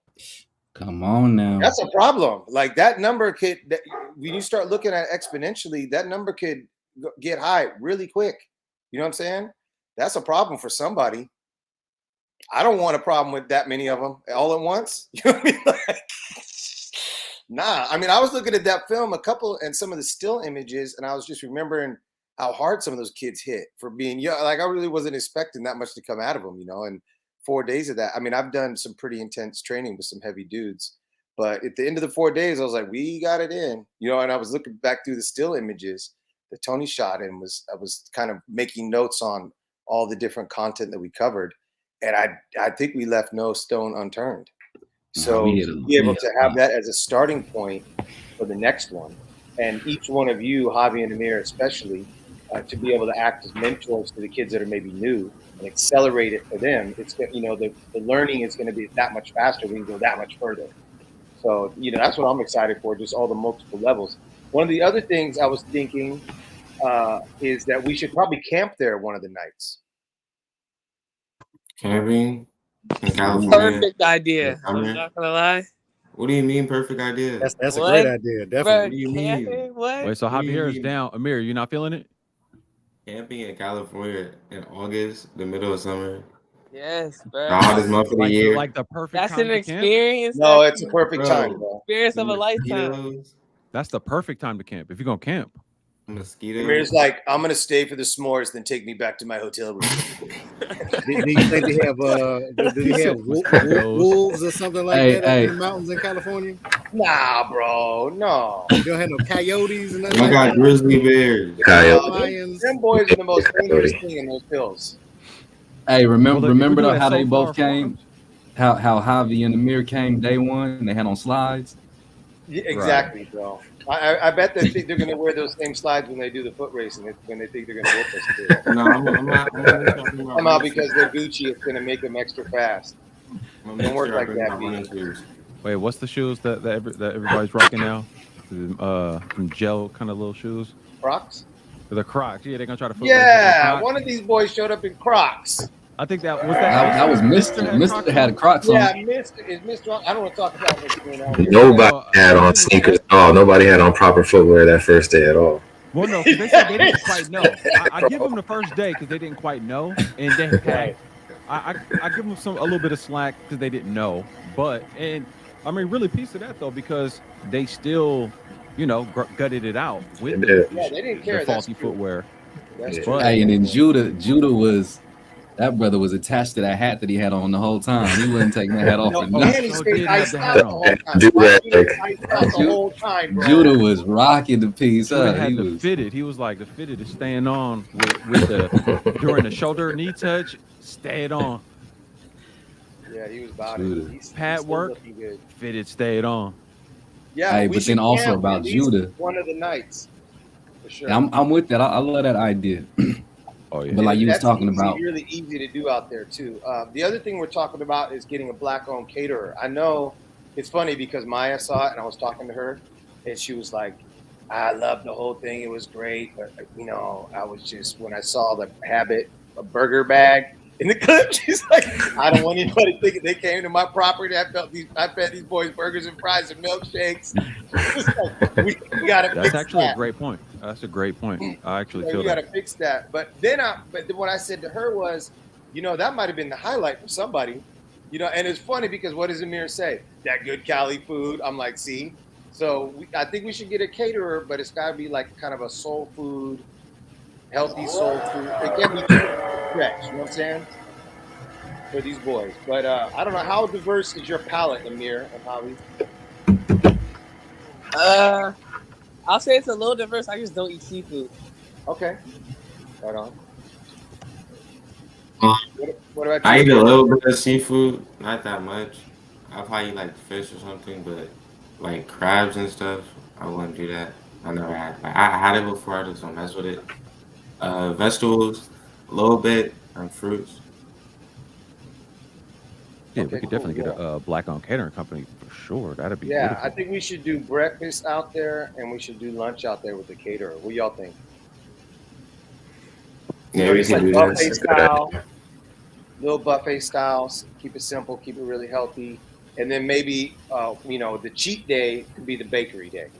Come on now. That's a problem. Like that number when you start looking at exponentially, that number could get high really quick. You know what I'm saying? That's a problem for somebody. I don't want a problem with that many of them all at once. You know what I mean? Like, nah. I mean, I was looking at that film, and some of the still images, and I was just remembering how hard some of those kids hit for being young. Like I really wasn't expecting that much to come out of them, and 4 days of that. I mean, I've done some pretty intense training with some heavy dudes, but at the end of the 4 days, I was like, we got it in, and I was looking back through the still images that Tony shot and I was kind of making notes on all the different content that we covered. And I think we left no stone unturned. So to be able to have that as a starting point for the next one, and each one of you, Javi and Amir especially, to be able to act as mentors to the kids that are maybe new and accelerate it for them, it's the learning is going to be that much faster. We can go that much further. So that's what I'm excited for, just all the multiple levels. One of the other things I was thinking is that we should probably camp there one of the nights. Camping? in California. Perfect idea. in I'm summer. not gonna lie. What do you mean, perfect idea? That's a What? great idea. Definitely. Bro, What do you mean? camping? What? Wait, so What do you Javier is mean? down. Amir, you not feeling it? Camping in California in August, the middle of summer, Yes, the bro. hottest month of the year. Like the perfect That's time an to camp? experience. No, That's it's a perfect time, Bro, bro. experience the of a lifetime. mosquitoes, That's the perfect time to camp if you're gonna camp. mosquitoes. Amir's like, I'm gonna stay for the s'mores, then take me back to my hotel room. Do you think they have do they have wolves or something like that up in the mountains in California? Nah, bro, no. You don't have no coyotes and nothing I like got that? grizzly bears. Lions. Them boys are the most dangerous thing in those hills. Hey, remember Well, if you remember do though it how at they Soulflower both came? How Javi and Amir came day one and they had on slides? Yeah, exactly, bro. I bet they think they're gonna wear those same slides when they do the foot racing. When they think they're gonna whoop us too. No, I'm not Somehow because they're Gucci, it's gonna make them extra fast. Don't work like that, B. Wait, what's the shoes that everybody's rocking now? Some gel kind of little shoes. Crocs? The Crocs. Yeah, they're gonna try to. Yeah, one of these boys showed up in Crocs. I think that was Mr. Mr. had a Crocs on. Yeah, Mr. I don't want to talk about Mr. Nobody had on sneakers at all. Nobody had on proper footwear that first day at all. Well, no, because they said they didn't quite know. I give them the first day because they didn't quite know, and they had. I give them a little bit of slack because they didn't know, but I mean, really, piece of that though because they still, gutted it out with they didn't care. the faulty footwear. That's true. Hey, and then Judah was. That brother was attached to that hat that he had on the whole time. He wouldn't take that hat off. Judah was rocking the piece. He fitted. He was like, the fitted is staying on with the during the shoulder knee touch. Stayed on. Yeah, he was about it. Pad work. Fitted. Stayed on. Yeah, hey, but then also about Judah. One of the nights. For sure. Yeah, I'm with that. I love that idea. Oh, yeah. But like you was talking about, really easy to do out there too. The other thing we're talking about is getting a black-owned caterer. I know it's funny because Maya saw it and I was talking to her, and she was like, "I loved the whole thing. It was great, but I was just when I saw the Habit a burger bag in the clip, she's like, I don't want anybody thinking they came to my property. I fed these boys burgers and fries and milkshakes. Like, we gotta. That's actually a great point. That's a great point. I actually feel you got to fix that. But then what I said to her was, that might have been the highlight for somebody, and it's funny because what does Amir say? That good Cali food. I'm like, see, so I think we should get a caterer, but it's got to be like kind of a soul food, healthy soul food. It can't be stretch, you know what I'm saying? For these boys. But I don't know, how diverse is your palate, Amir and Holly? I'll say it's a little diverse. I just don't eat seafood. Okay. Right on. What about you? I eat a little bit of seafood, not that much. I'll probably eat like fish or something, but like crabs and stuff, I wouldn't do that. I never had. Like, I had it before, I just don't mess with it. Vegetables, a little bit, and fruits. Yeah, we could definitely get a black-owned catering company for sure. That'd be beautiful. beautiful. I think we should do breakfast out there, and we should do lunch out there with the caterer. What do y'all think? Yeah, we can do buffet that. Style, little buffet styles. Keep it simple. Keep it really healthy. And then maybe, the cheat day could be the bakery day.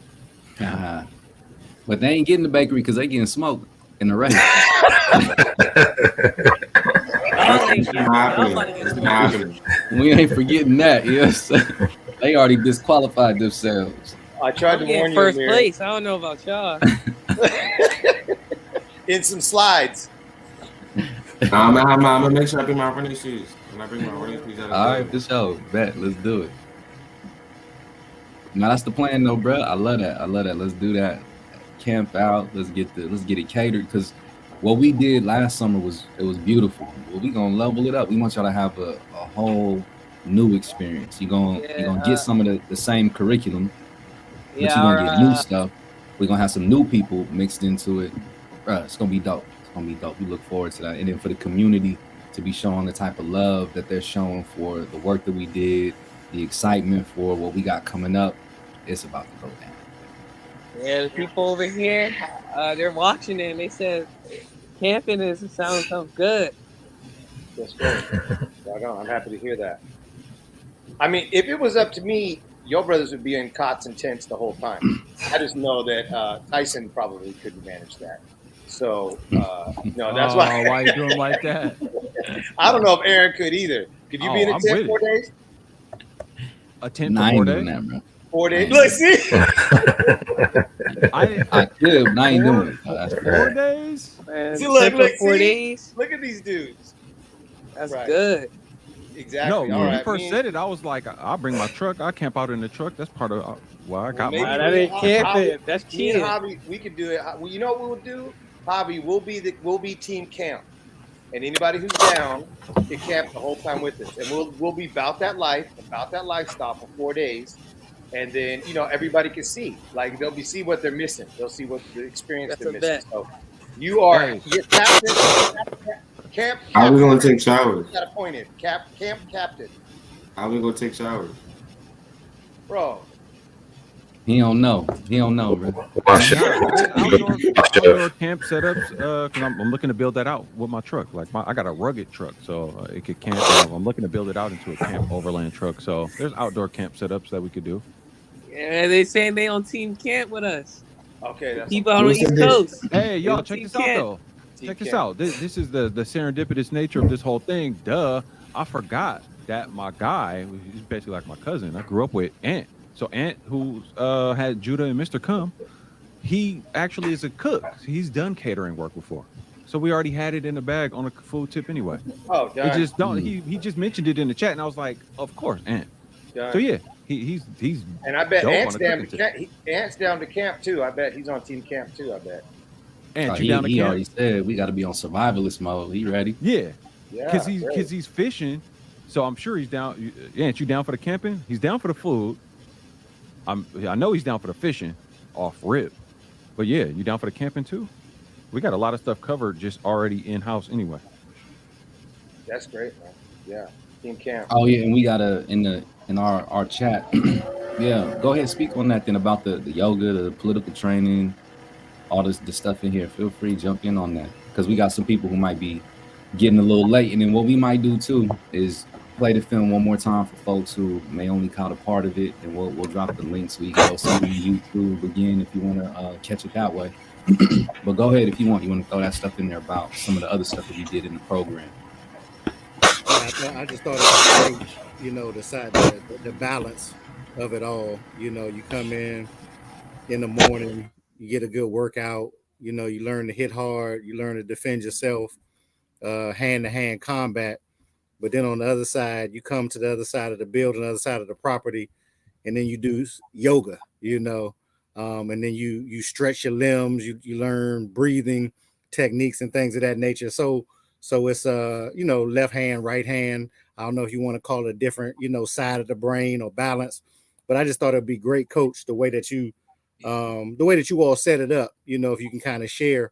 But they ain't getting the bakery because they getting smoked in the race. We ain't forgetting that. Yes, they already disqualified themselves. I tried to warn you. First place. I don't know about y'all. In some slides. I'm gonna make sure I bring my running shoes. When I bring my running shoes out. All right, for sure. Bet. Let's do it. Now that's the plan, though, bro. I love that. Let's do that. Camp out. Let's get it catered because what we did last summer was beautiful. Well, we gonna level it up. We want y'all to have a whole new experience. You're gonna get some of the same curriculum, but you're gonna get new stuff. We're gonna have some new people mixed into it. Bruh, it's gonna be dope. We look forward to that. And then for the community to be showing the type of love that they're showing for the work that we did, the excitement for what we got coming up, it's about to go down. Yeah, the people over here, they're watching it and they said camping sounds good. That's great. Right on. I'm happy to hear that. I mean, if it was up to me, your brothers would be in cots and tents the whole time. I just know that Tyson probably couldn't manage that. So no, that's why. Why you doing like that? I don't know if Aaron could either. Could you be in a I'm tent with 4 it. days? A tent Nah, for I 4 ain't doing days? that, bro. 4 days. ain't Look, doing see. I could, but I ain't doing it. Oh, that's 4 days? Man, See, look, 10 for look, 4 see. days. Look at these dudes. That's Right. good. Exactly. No, All when you right. first said it, I was like, I'll bring my truck. I camp out in the truck. That's part of why I got Maybe my. That me ain't and camping. That's me and cheating. Hobby, we could do it. Well, you know what we'll do? Hobby, we'll be team camp, and anybody who's down can camp the whole time with us, and we'll be about that life, about that lifestyle for 4 days, and then everybody can see, like they'll see what they're missing. They'll see what the experience That's they're a missing. bet. So you are Hey, your captain, camp How we gonna captain. take showers? Got appointed camp captain, How we gonna take showers? bro. He don't know. He don't know, bro. Wash nah, there's outdoor it. camp setups. Because I'm looking to build that out with my truck. Like I got a rugged truck, so it could camp. I'm looking to build it out into a camp overland truck. So there's outdoor camp setups that we could do. Yeah, they saying they on team camp with us. Okay, that's People on the East Coast. Hey, They y'all, on check team this out camp. though. Check this out. This is the serendipitous nature of this whole thing. Duh, I forgot that my guy, he's basically like my cousin. I grew up with Ant. So Ant, who had Judah and Mr. Come, he actually is a cook. He's done catering work before. So we already had it in the bag on a food tip anyway. Oh, It done. just don't. He just mentioned it in the chat, and I was like, of course, Ant. Done. So yeah, he's And I bet dope Ant's on the down cooking to tip. Ant's down to camp too. I bet he's on team camp too. I bet. Ant, you down to He camp? already said we got to be on survivalist mode. He ready? Yeah, Yeah, because he's fishing, so I'm sure he's down. Ant, you down for the camping? He's down for the food. I know he's down for the fishing, off rip. But yeah, you down for the camping too? We got a lot of stuff covered just already in house anyway. That's great, man. Yeah, team camp. Oh yeah, and we got in our chat. Yeah, go ahead, speak on that then about the yoga, the political training, all the stuff in here. Feel free, jump in on that because we got some people who might be getting a little late. And then what we might do too is play the film one more time for folks who may only caught a part of it, and we'll drop the link so you can go see it on YouTube again if you want to catch it that way. But go ahead if you want to throw that stuff in there about some of the other stuff that you did in the program. Yeah, I just thought it was great, the balance of it all. You come in the morning, you get a good workout, you learn to hit hard, you learn to defend yourself, hand-to-hand combat. But then on the other side, you come to the other side of the building, the other side of the property, and then you do yoga, and then you stretch your limbs, you learn breathing techniques and things of that nature. So it's left hand, right hand. I don't know if you want to call it a different, side of the brain or balance, but I just thought it'd be great, Coach, the way that you all set it up. If you can kind of share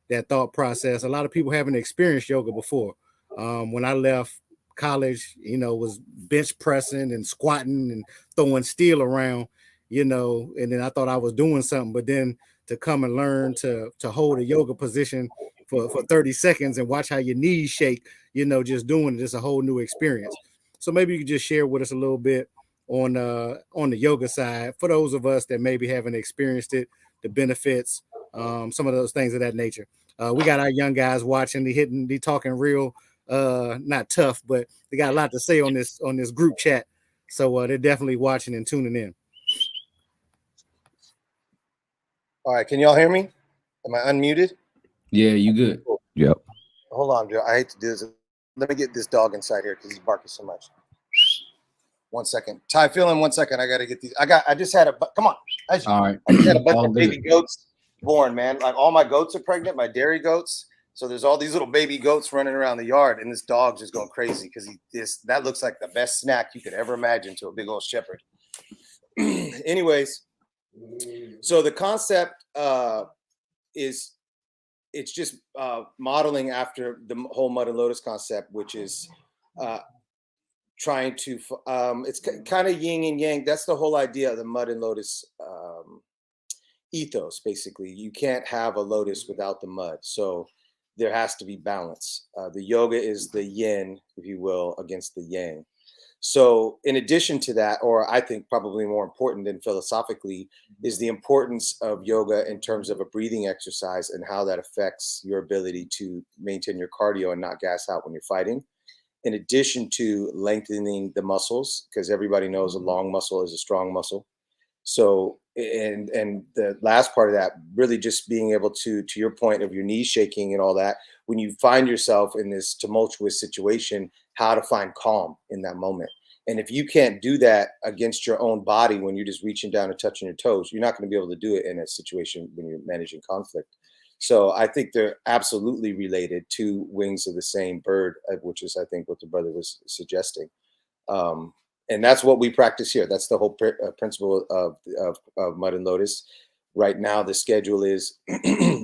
that thought process. A lot of people haven't experienced yoga before. When I left college, was bench pressing and squatting and throwing steel around, and then I thought I was doing something, but then to come and learn to hold a yoga position for 30 seconds and watch how your knees shake, just doing it is a whole new experience. So maybe you could just share with us a little bit on the yoga side for those of us that maybe haven't experienced it, the benefits, some of those things of that nature. We got our young guys watching, they talking real not tough, but they got a lot to say on this group chat. So they're definitely watching and tuning in. All right, can y'all hear me? Am I unmuted? Yeah, you good. Yep. Hold on, Joe. I hate to do this. Let me get this dog inside here because he's barking so much. 1 second. Ty, fill in 1 second. I got to get these. I just had come on. All right. I just had a bunch of baby goats born, man. Like all my goats are pregnant, my dairy goats. So there's all these little baby goats running around the yard, and this dog's just going crazy because that looks like the best snack you could ever imagine to a big old shepherd. Anyways, so the concept is it's just modeling after the whole mud and lotus concept, which is trying to it's kind of yin and yang. That's the whole idea of the mud and lotus ethos. Basically, you can't have a lotus without the mud. So there has to be balance. The yoga is the yin, if you will, against the yang. So, in addition to that, or I think probably more important than philosophically, is the importance of yoga in terms of a breathing exercise and how that affects your ability to maintain your cardio and not gas out when you're fighting. In addition to lengthening the muscles, because everybody knows a long muscle is a strong muscle. So, and the last part of that, really just being able to your point of your knees shaking and all that, when you find yourself in this tumultuous situation, how to find calm in that moment. And if you can't do that against your own body when you're just reaching down and touching your toes, you're not going to be able to do it in a situation when you're managing conflict. So I think they're absolutely related, to wings of the same bird, which is, I think, what the brother was suggesting. And that's what we practice here. That's the whole principle of Mud and Lotus. Right now, the schedule is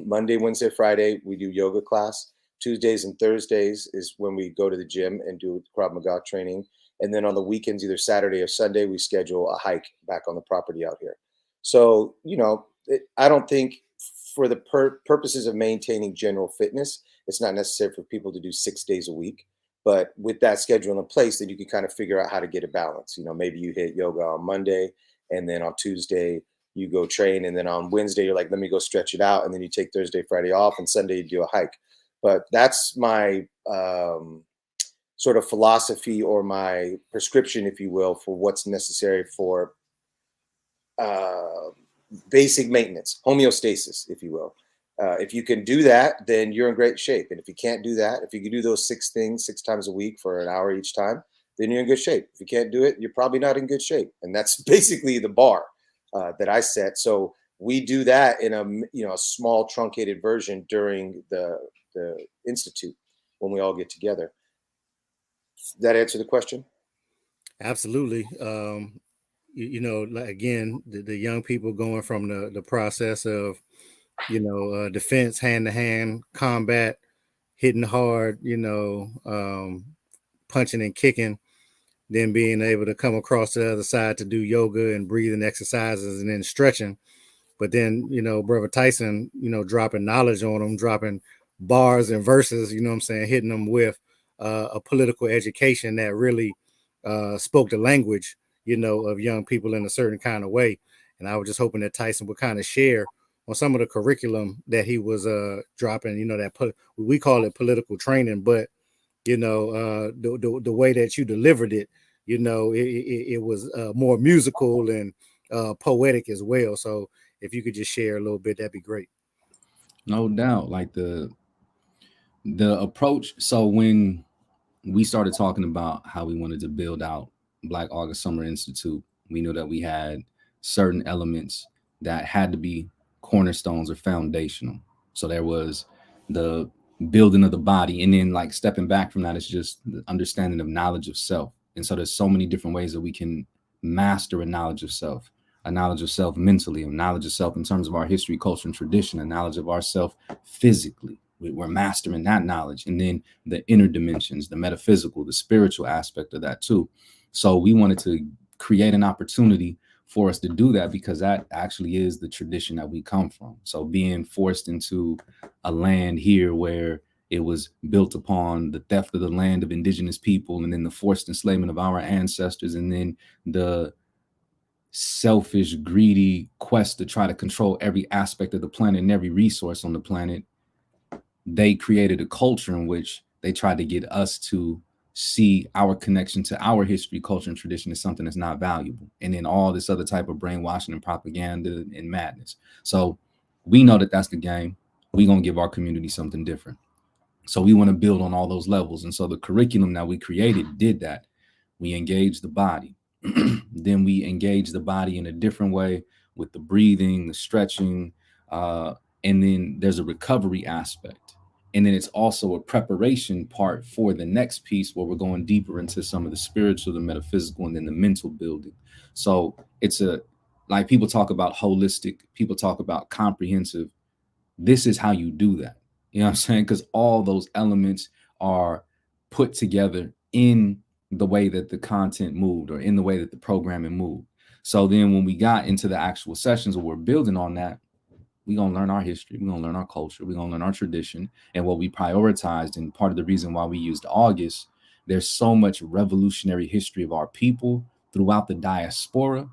Monday, Wednesday, Friday, we do yoga class. Tuesdays and Thursdays is when we go to the gym and do Krav Maga training. And then on the weekends, either Saturday or Sunday, we schedule a hike back on the property out here. So, I don't think for the purposes of maintaining general fitness, it's not necessary for people to do 6 days a week. But with that schedule in place, then you can kind of figure out how to get a balance. Maybe you hit yoga on Monday, and then on Tuesday you go train, and then on Wednesday you're like, let me go stretch it out, and then you take Thursday, Friday off, and Sunday you do a hike. But that's my sort of philosophy, or my prescription, if you will, for what's necessary for basic maintenance, homeostasis, if you will. If you can do that, then you're in great shape. And if you can't do that, if you can do those 6 things 6 times a week for an hour each time, then you're in good shape. If you can't do it, you're probably not in good shape. And that's basically the bar that I set. So we do that in a small truncated version during the institute when we all get together. Does that answer the question? Absolutely. Again, the young people going from the process of defense, hand-to-hand combat, hitting hard, punching and kicking, then being able to come across to the other side to do yoga and breathing exercises and then stretching. But then, Brother Tyson, dropping knowledge on them, dropping bars and verses, hitting them with a political education that really spoke the language, of young people in a certain kind of way. And I was just hoping that Tyson would kind of share on some of the curriculum that he was dropping, that we call it political training, but the way that you delivered it, it was more musical and poetic as well. So if you could just share a little bit, that'd be great. No doubt. Like the approach. So when we started talking about how we wanted to build out Black August Summer Institute, we knew that we had certain elements that had to be cornerstones or foundational. So there was the building of the body, and then like stepping back from that, it's just the understanding of knowledge of self. And so there's so many different ways that we can master a knowledge of self mentally, a knowledge of self in terms of our history, culture, and tradition, a knowledge of ourself physically. We're mastering that knowledge, and then the inner dimensions, the metaphysical, the spiritual aspect of that too. So we wanted to create an opportunity for us to do that, because that actually is the tradition that we come from. So being forced into a land here where it was built upon the theft of the land of indigenous people, and then the forced enslavement of our ancestors, and then the selfish, greedy quest to try to control every aspect of the planet and every resource on the planet, they created a culture in which they tried to get us to see our connection to our history, culture, and tradition as something that's not valuable. And then all this other type of brainwashing and propaganda and madness. So we know that that's the game. We're going to give our community something different. So we want to build on all those levels. And so the curriculum that we created did that. We engaged the body. Then we engaged the body in a different way with the breathing, the stretching, and then there's a recovery aspect. And then it's also a preparation part for the next piece where we're going deeper into some of the spiritual, the metaphysical, and then the mental building. So it's like people talk about holistic, people talk about comprehensive. This is how you do that. You know what I'm saying? Because all those elements are put together in the way that the content moved, or in the way that the programming moved. So then when we got into the actual sessions where we're building on that, we're going to learn our history. We're going to learn our culture. We're going to learn our tradition and what we prioritized. And part of the reason why we used August, there's so much revolutionary history of our people throughout the diaspora.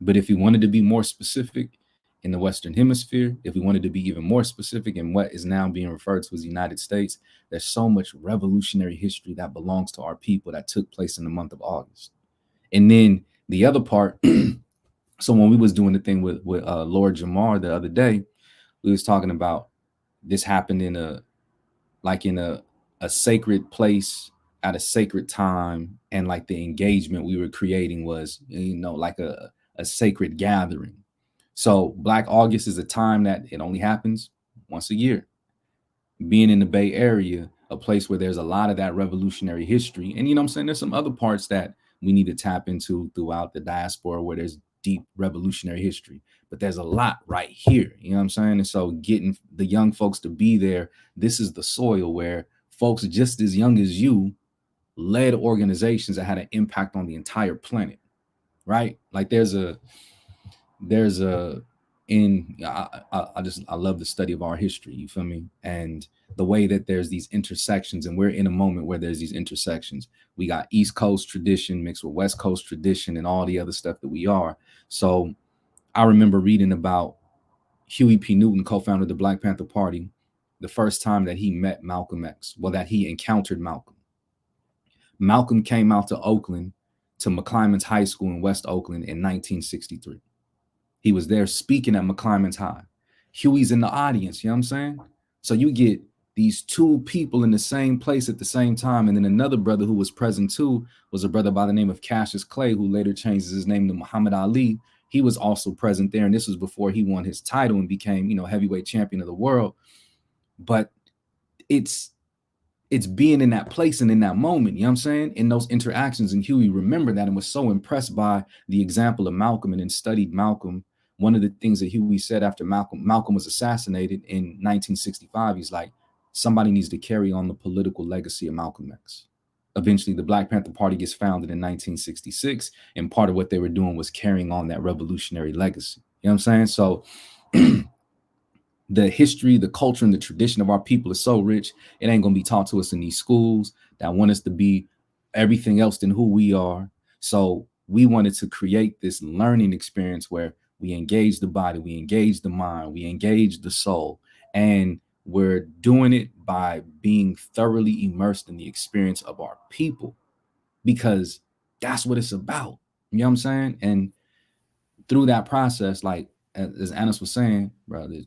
But if we wanted to be more specific in the Western Hemisphere, if we wanted to be even more specific in what is now being referred to as the United States, there's so much revolutionary history that belongs to our people that took place in the month of August. And then the other part, so when we was doing the thing with Lord Jamar the other day, we was talking about this happened in a sacred place at a sacred time, and like the engagement we were creating was, like a sacred gathering. So Black August is a time that it only happens once a year. Being in the Bay Area, a place where there's a lot of that revolutionary history, and I'm saying there's some other parts that we need to tap into throughout the diaspora where there's deep revolutionary history, but there's a lot right here, you know what I'm saying? And so getting the young folks to be there, this is the soil where folks just as young as you led organizations that had an impact on the entire planet, right? Like I love the study of our history, you feel me? And the way that there's these intersections, and we're in a moment where there's these intersections. We got East Coast tradition mixed with West Coast tradition and all the other stuff that we are. So I remember reading about Huey P. Newton, co-founder of the Black Panther Party, the first time that he met Malcolm X, that he encountered Malcolm. Malcolm came out to Oakland, to McClymonds High School in West Oakland in 1963. He was there speaking at McClymonds High. Huey's in the audience, you know what I'm saying? So you get these two people in the same place at the same time. And then another brother who was present too was a brother by the name of Cassius Clay, who later changes his name to Muhammad Ali. He was also present there. And this was before he won his title and became, heavyweight champion of the world. But it's being in that place and in that moment, you know what I'm saying? In those interactions. And Huey remembered that and was so impressed by the example of Malcolm and then studied Malcolm. One of the things that Huey said after Malcolm was assassinated in 1965, he's like, somebody needs to carry on the political legacy of Malcolm X. Eventually, the Black Panther Party gets founded in 1966. And part of what they were doing was carrying on that revolutionary legacy. You know what I'm saying? So the history, the culture, and the tradition of our people is so rich, it ain't going to be taught to us in these schools that want us to be everything else than who we are. So we wanted to create this learning experience where we engage the body, we engage the mind, we engage the soul, and we're doing it by being thoroughly immersed in the experience of our people, because that's what it's about. You know what I'm saying? And through that process, like as Anas was saying, brother,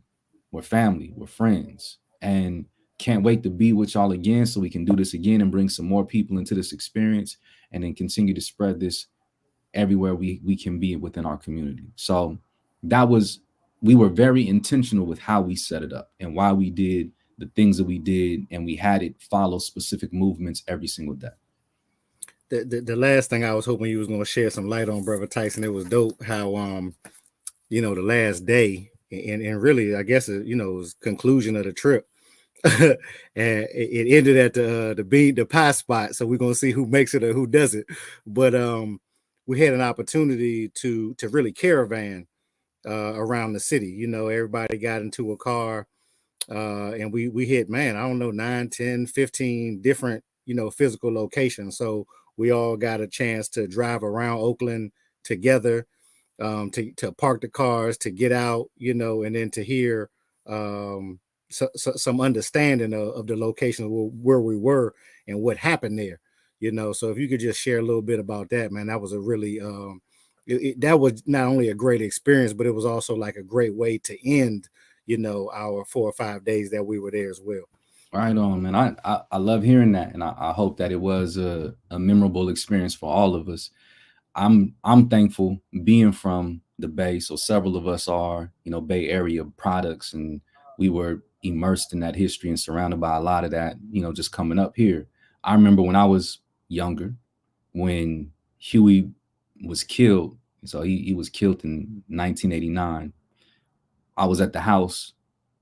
we're family, we're friends, and can't wait to be with y'all again so we can do this again and bring some more people into this experience and then continue to spread this everywhere we can be within our community. So we were very intentional with how we set it up and why we did the things that we did, and we had it follow specific movements every single day. The last thing I was hoping you was going to share some light on, brother Tyson, it was dope how the last day and really, I guess it was conclusion of the trip, and it ended at the pie spot. So we're gonna see who makes it or who doesn't. But we had an opportunity to really caravan around the city. Everybody got into a car, and we hit, I don't know, 9, 10, 15 different physical locations. So we all got a chance to drive around Oakland together. To park the cars, to get out, and then to hear some understanding of the location where we were and what happened there, So if you could just share a little bit about that, man, that was a really that was not only a great experience, but it was also like a great way to end, our 4 or 5 days that we were there as well. Right on, man. I love hearing that, and I hope that it was a memorable experience for all of us. I'm thankful being from the Bay. So several of us are, Bay Area products, and we were immersed in that history and surrounded by a lot of that, just coming up here. I remember when I was younger, when Huey was killed. So he was killed in 1989. I was at the house.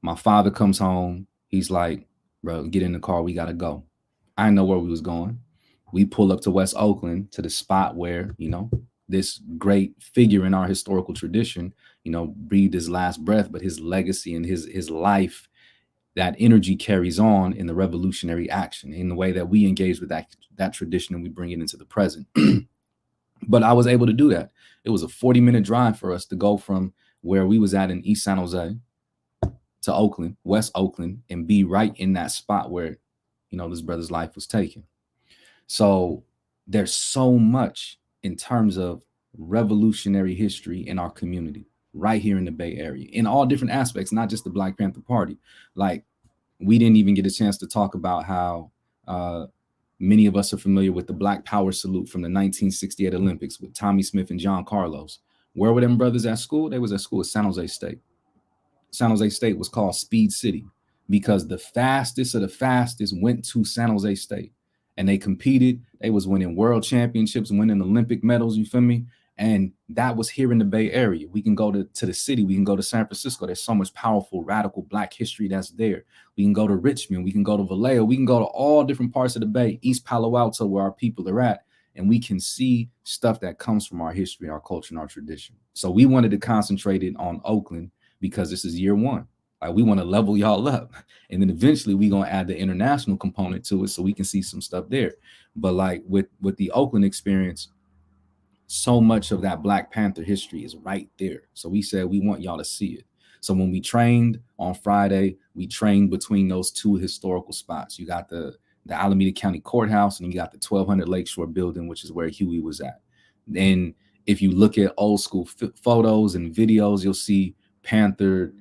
My father comes home. He's like, bro, get in the car. We got to go. I didn't know where we was going. We pull up to West Oakland, to the spot where, this great figure in our historical tradition, you know, breathed his last breath, but his legacy and his life, that energy carries on in the revolutionary action, in the way that we engage with that tradition and we bring it into the present. But I was able to do that. It was a 40-minute drive for us to go from where we was at in East San Jose to Oakland, West Oakland, and be right in that spot where, you know, this brother's life was taken. So there's so much in terms of revolutionary history in our community right here in the Bay Area, in all different aspects, not just the Black Panther Party. Like, we didn't even get a chance to talk about how many of us are familiar with the Black Power salute from the 1968 Olympics with Tommy Smith and John Carlos. Where were them brothers at school? They was at school at San Jose State. San Jose State was called Speed City because the fastest of the fastest went to San Jose State, and they competed. They was winning world championships, winning Olympic medals, you feel me? And that was here in the Bay Area. We can go to the city. We can go to San Francisco. There's so much powerful, radical Black history that's there. We can go to Richmond. We can go to Vallejo. We can go to all different parts of the Bay, East Palo Alto, where our people are at. And we can see stuff that comes from our history, our culture, and our tradition. So we wanted to concentrate it on Oakland because this is year one. Like, we want to level y'all up. And then eventually we're going to add the international component to it so we can see some stuff there. But like with the Oakland experience, so much of that Black Panther history is right there. So we said we want y'all to see it. So when we trained on Friday, we trained between those two historical spots. You got the Alameda County Courthouse, and you got the 1200 Lakeshore building, which is where Huey was at. And if you look at old school photos and videos, you'll see Panther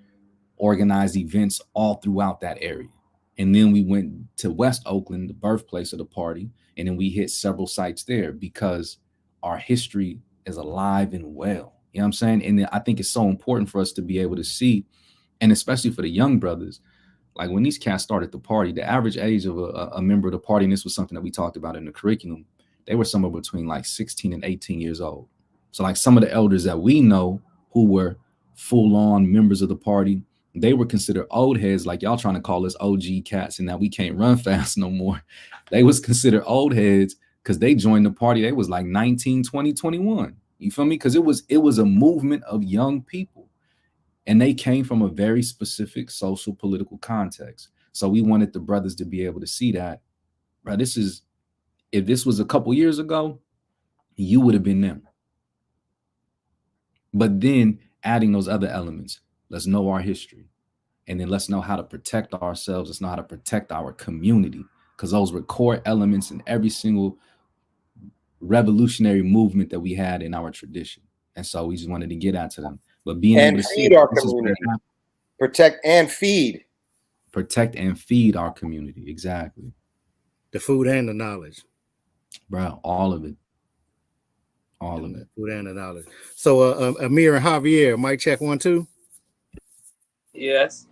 organized events all throughout that area. And then we went to West Oakland, the birthplace of the party, and then we hit several sites there because our history is alive and well. You know what I'm saying? And I think it's so important for us to be able to see, and especially for the young brothers, like when these cats started the party, the average age of a member of the party, and this was something that we talked about in the curriculum, they were somewhere between like 16 and 18 years old. So like some of the elders that we know who were full-on members of the party, they were considered old heads, like y'all trying to call us OG cats and that we can't run fast no more. They was considered old heads because they joined the party. They was like 19, 20, 21. You feel me? Because it was a movement of young people. And they came from a very specific social political context. So we wanted the brothers to be able to see that, bro, if this was a couple years ago, you would have been them. But then adding those other elements, let's know our history. And then let's know how to protect ourselves. Let's know how to protect our community, because those were core elements in every single revolutionary movement that we had in our tradition. And so we just wanted to get out to them. But being able to see our community. Protect and feed. Protect and feed our community. Exactly. The food and the knowledge. Bro, all of it. All of it. Food and the knowledge. So Amir and Javier, mic check 1, 2. Yes.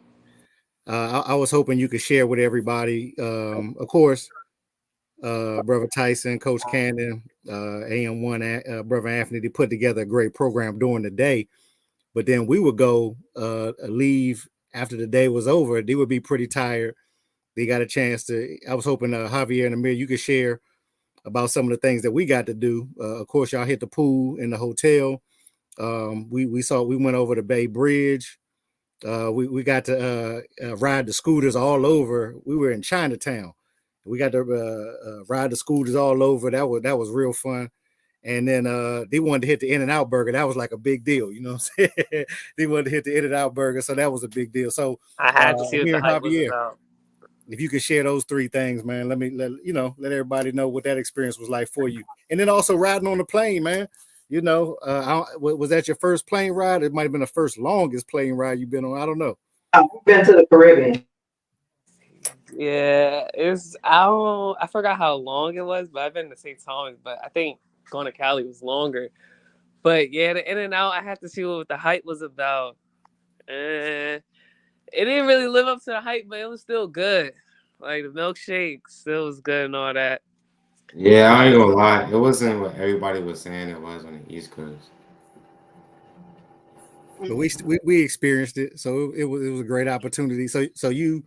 I was hoping you could share with everybody. Of course, Brother Tyson, Coach Cannon, AM1, Brother Anthony, they put together a great program during the day. But then we would go leave after the day was over. They would be pretty tired. They got a chance to. I was hoping Javier and Amir, you could share about some of the things that we got to do. Of course, y'all hit the pool in the hotel. We went over the Bay Bridge. We got to ride the scooters all over. We were in Chinatown. We got to ride the scooters all over. That was real fun. And then they wanted to hit the In-N-Out burger. That was like a big deal, you know what I'm saying? They wanted to hit the In-N-Out burger, so that was a big deal. So I had to see what the hype was about. If you could share those 3 things, man, let everybody know what that experience was like for you. And then also riding on the plane, man. You know, was that your first plane ride? It might have been the first longest plane ride you've been on. I don't know. I've been to the Caribbean. Yeah, I forgot how long it was, but I've been to St. Thomas, but I think going to Cali was longer. But yeah, the In-N-Out, I had to see what the hype was about. It didn't really live up to the hype, but it was still good. Like the milkshake still was good and all that. Yeah, I ain't gonna lie. It wasn't what everybody was saying it was on the East Coast. But we experienced it, so it was a great opportunity. So you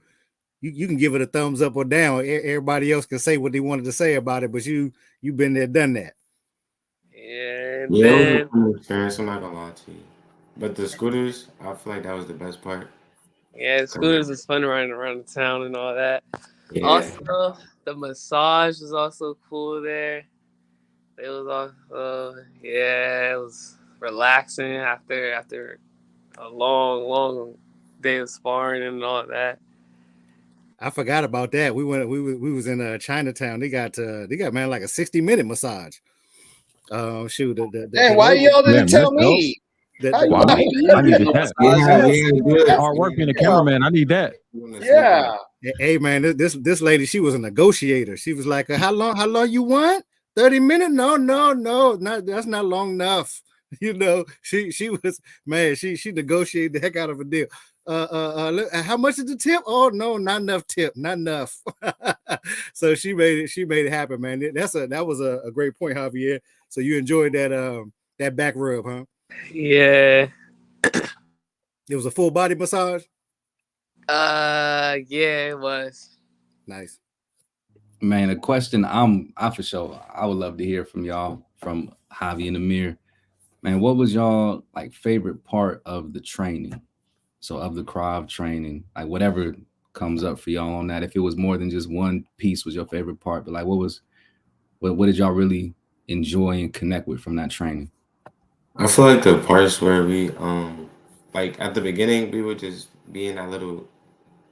can give it a thumbs up or down. Everybody else can say what they wanted to say about it, but you've been there, done that. Yeah, and Yeah, it was a then cool experience. I'm not gonna lie to you. But the scooters, I feel like that was the best part. yeah, scooters was fun riding around the town and all that. Yeah. Also, the massage was also cool there. It was also yeah, it was relaxing after a long day of sparring and all that. I forgot about that. We was in Chinatown. They got man like a 60-minute massage. Shoot, Dang, why y'all didn't Damn, that's tell dope. me? How Wow, you- I needed that. Yeah. Hard work being a cameraman. I need that. Yeah. Hey man, this lady, she was a negotiator. She was like, how long you want? 30 minutes? No, that's not long enough. You know, she was, man, she negotiated the heck out of a deal. How much is the tip? Oh no, not enough tip, not enough. So she made it happen, man. That was a great point, Javier. So you enjoyed that back rub, huh? Yeah. It was a full body massage. Yeah, it was. Nice. Man, a question I for sure I would love to hear from y'all, from Javi and Amir. Man, what was y'all like favorite part of the training? So of the Krav training, like whatever comes up for y'all on that. If it was more than just one piece was your favorite part, but like what did y'all really enjoy and connect with from that training? I feel like the parts where we like at the beginning we would just be in that little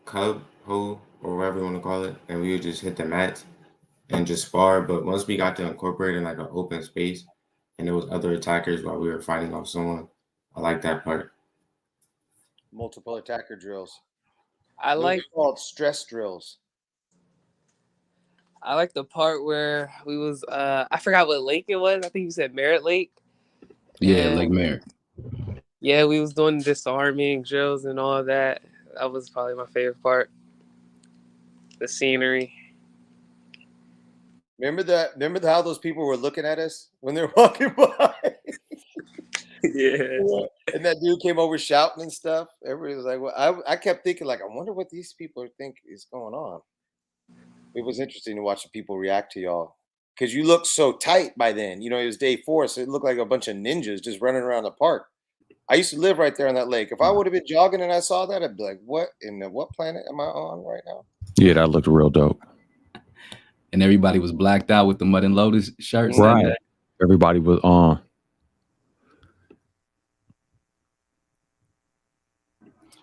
cub hole or whatever you want to call it, and we would just hit the mats and just spar. But once we got to incorporate in like an open space and there was other attackers while we were fighting off someone, I like that part. Multiple attacker drills. I Those like are called stress drills. the part where we was I forgot what lake it was. I think you said Merritt Lake. Yeah, And Lake Merritt. yeah, we was doing disarming drills and all that. That was probably my favorite part. The scenery. Remember how those people were looking at us when they were walking by? Yeah. And that dude came over shouting and stuff. Everybody was like, well, I kept thinking, like, I wonder what these people think is going on. It was interesting to watch the people react to y'all. Because you looked so tight by then. You know, it was day 4, so it looked like a bunch of ninjas just running around the park. I used to live right there on that lake. If I would have been jogging and I saw that, I'd be like, what what planet am I on right now? Yeah, that looked real dope. And everybody was blacked out with the Mud and Lotus shirts. Right. Everybody was on.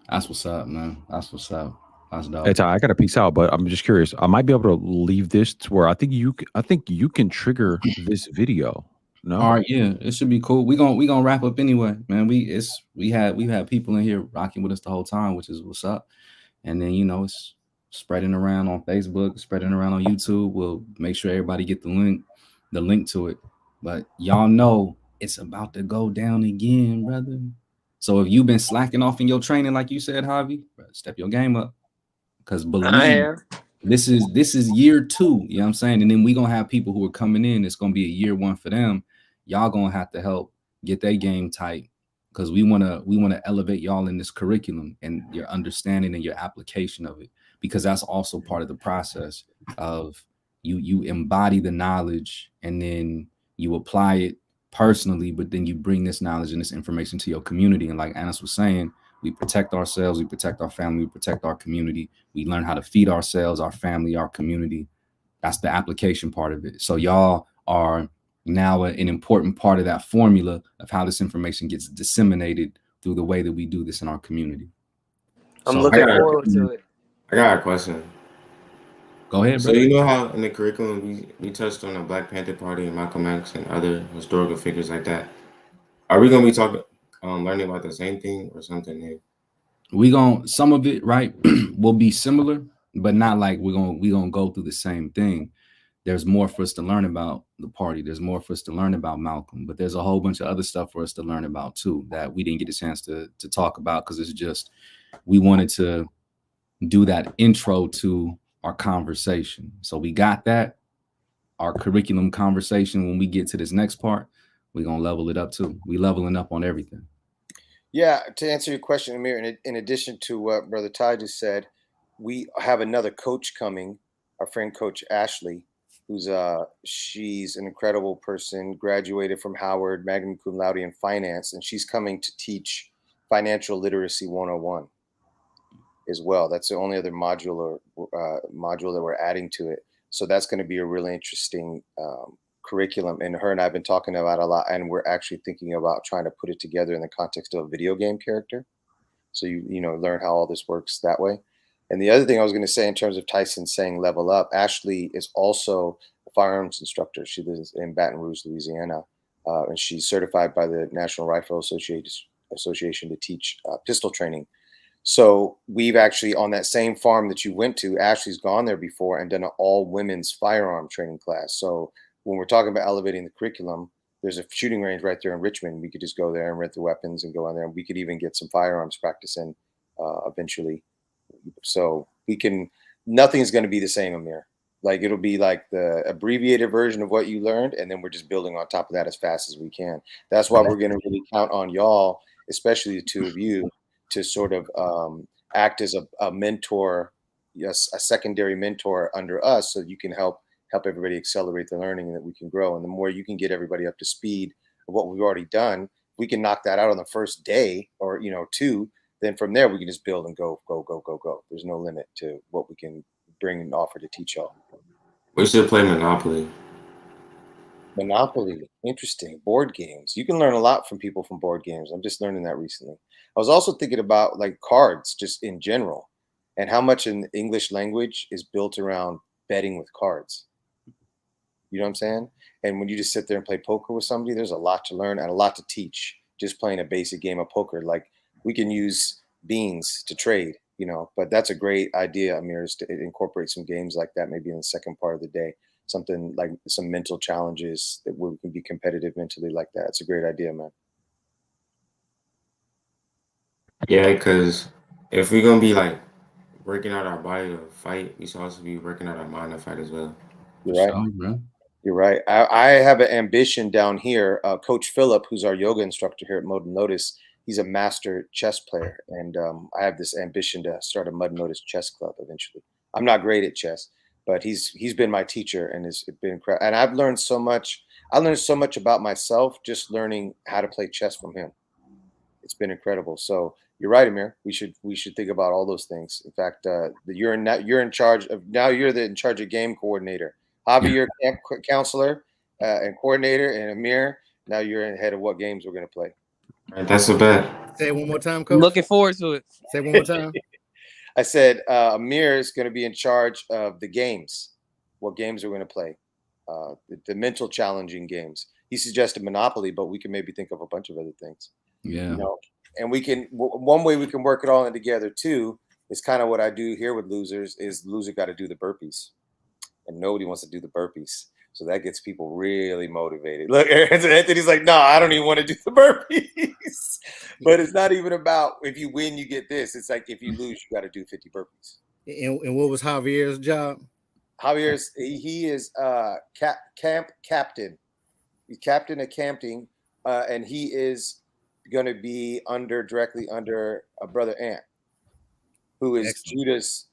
That's what's up, man. That's what's up. That's dope. Hey, Ty, I got to peace out, but I'm just curious. I might be able to leave this to where I think you can trigger this video. No. All right, yeah, it should be cool. We gonna wrap up anyway, man. We've had people in here rocking with us the whole time, which is what's up. And then it's spreading around on Facebook, spreading around on YouTube. We'll make sure everybody get the link to it. But y'all know it's about to go down again, brother. So if you've been slacking off in your training, like you said, Javi, step your game up. Because believe this is year 2, you know what I'm saying? And then we're gonna have people who are coming in. It's gonna be a year 1 for them. Y'all gonna have to help get their game tight, because we wanna elevate y'all in this curriculum and your understanding and your application of it, because that's also part of the process of you embody the knowledge and then you apply it personally, but then you bring this knowledge and this information to your community. And like Anas was saying, we protect ourselves, we protect our family, we protect our community. We learn how to feed ourselves, our family, our community. That's the application part of it. So y'all are now an important part of that formula of how this information gets disseminated through the way that we do this in our community. I'm looking forward to it. I got a question. Go ahead, So bro. you know how in the curriculum we touched on the Black Panther Party and Malcolm X and other historical figures like that. Are we gonna be talking learning about the same thing or something new? Some of it, right, will be similar, but not like we're gonna go through the same thing. There's more for us to learn about the party. There's more for us to learn about Malcolm, but there's a whole bunch of other stuff for us to learn about too that we didn't get a chance to talk about, because it's just we wanted to do that intro to our conversation. So we got that, our curriculum conversation. When we get to this next part, we're gonna level it up too. We leveling up on everything. Yeah, to answer your question, Amir, in addition to what Brother Ty just said, we have another coach coming, our friend Coach Ashley, who's she's an incredible person, graduated from Howard, magna cum laude in finance, and she's coming to teach financial literacy 101 as well. That's the only other module that we're adding to it. So that's going to be a really interesting curriculum. And her and I have been talking about a lot, and we're actually thinking about trying to put it together in the context of a video game character. So you know, learn how all this works that way. And the other thing I was going to say in terms of Tyson saying level up, Ashley is also a firearms instructor. She lives in Baton Rouge, Louisiana, and she's certified by the National Rifle Association to teach pistol training. So we've actually, on that same farm that you went to, Ashley's gone there before and done an all women's firearm training class. So when we're talking about elevating the curriculum, there's a shooting range right there in Richmond. We could just go there and rent the weapons and go in there, and we could even get some firearms practice in eventually. So we can, nothing's going to be the same, Amir. Like, it'll be like the abbreviated version of what you learned, and then we're just building on top of that as fast as we can. That's why we're going to really count on y'all, especially the two of you, to sort of act as a mentor, yes, a secondary mentor under us, so you can help everybody accelerate the learning and that we can grow. And the more you can get everybody up to speed of what we've already done, we can knock that out on the first day or, you know, two. Then from there, we can just build and go. There's no limit to what we can bring and offer to teach y'all. We should play Monopoly. Monopoly, interesting. Board games. You can learn a lot from people from board games. I'm just learning that recently. I was also thinking about like cards just in general, and how much in the English language is built around betting with cards. You know what I'm saying? And when you just sit there and play poker with somebody, there's a lot to learn and a lot to teach just playing a basic game of poker. Like, we can use beans to trade, you know, but that's a great idea, Amir, is to incorporate some games like that maybe in the second part of the day. Something like some mental challenges that we can be competitive mentally like that. It's a great idea, man. Yeah, because if we're going to be like working out our body to fight, we should also be working out our mind to fight as well. You're right. You're right. I have an ambition down here. Coach Phillip, who's our yoga instructor here at Mud and Lotus, he's a master chess player. And I have this ambition to start a Mud and Lotus chess club eventually. I'm not great at chess, but he's been my teacher, and it's been incredible. And I've learned so much. I learned so much about myself just learning how to play chess from him. It's been incredible. So you're right, Amir. We should think about all those things. In fact, you're in charge of now. You're in charge of game coordinator. Javi, you're camp counselor and coordinator, and Amir, now you're in head of what games we're going to play. All right, that's a bet. Say it one more time, Coach. Looking forward to it. Say it one more time. I said Amir is going to be in charge of the games, what games we're going to play, the mental challenging games. He suggested Monopoly, but we can maybe think of a bunch of other things. Yeah. You know, and we can, one way we can work it all in together too is kind of what I do here with losers. Is loser got to do the burpees, and nobody wants to do the burpees. So that gets people really motivated. Look, Anthony's like, no, I don't even want to do the burpees. But it's not even about if you win, you get this. It's like if you lose, you got to do 50 burpees. And what was Javier's job? Javier's, he is camp captain. He's captain of camping, and he is going to be directly under a brother Ant, who is excellent. Judah's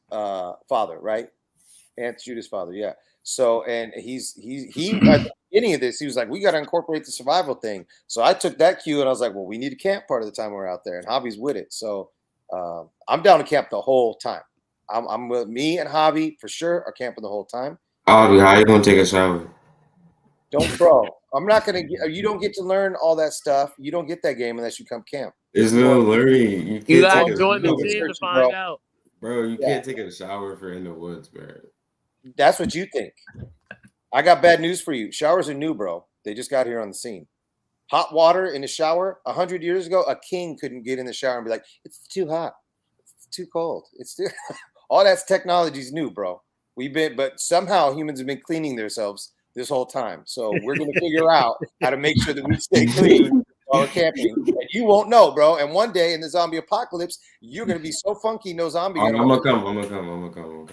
father, right? Ant's Judah's father, yeah. So, and he at the beginning of this, he was like, we got to incorporate the survival thing. So I took that cue and I was like, well, we need to camp part of the time we're out there, and Javi's with it. So I'm down to camp the whole time. I'm with me and Javi for sure are camping the whole time. Javi, how you gonna take a shower? Don't, bro. I'm not gonna. You don't get to learn all that stuff. You don't get that game unless you come camp. There's no learning. You gotta join the gym to find out. Bro, you can't take a shower if you're in the woods, bro. That's what you think. I got bad news for you. Showers are new, bro. They just got here on the scene. Hot water in the shower. 100 years ago, a king couldn't get in the shower and be like, "It's too hot. It's too cold. It's too." All that's technology's new, bro. But somehow humans have been cleaning themselves this whole time. So we're gonna figure out how to make sure that we stay clean while we're camping. And you won't know, bro. And one day in the zombie apocalypse, you're gonna be so funky, no zombie. I'm gonna come.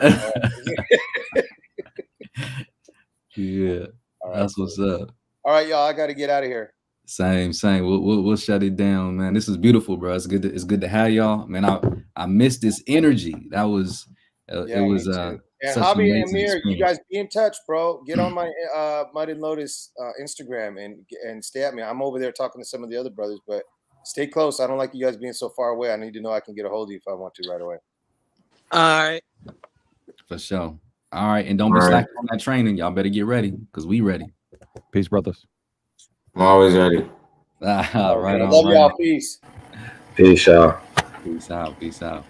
Yeah, that's what's up. All right, y'all. I got to get out of here. Same. We'll shut it down, man. This is beautiful, bro. It's good to have y'all, man. I missed this energy. That was it was And such Hobby and amazing Amir, you experience. guys be in touch, bro. Get on my Mud and Lotus Instagram and stay at me. I'm over there talking to some of the other brothers, but stay close. I don't like you guys being so far away. I need to know I can get a hold of you if I want to right away. All right. For sure. All right, and don't be All right. slacking on that training. Y'all better get ready because we ready. Peace, brothers. I'm always ready. Right I on. love Right y'all. on. Peace. Peace, y'all. Peace out. Peace out.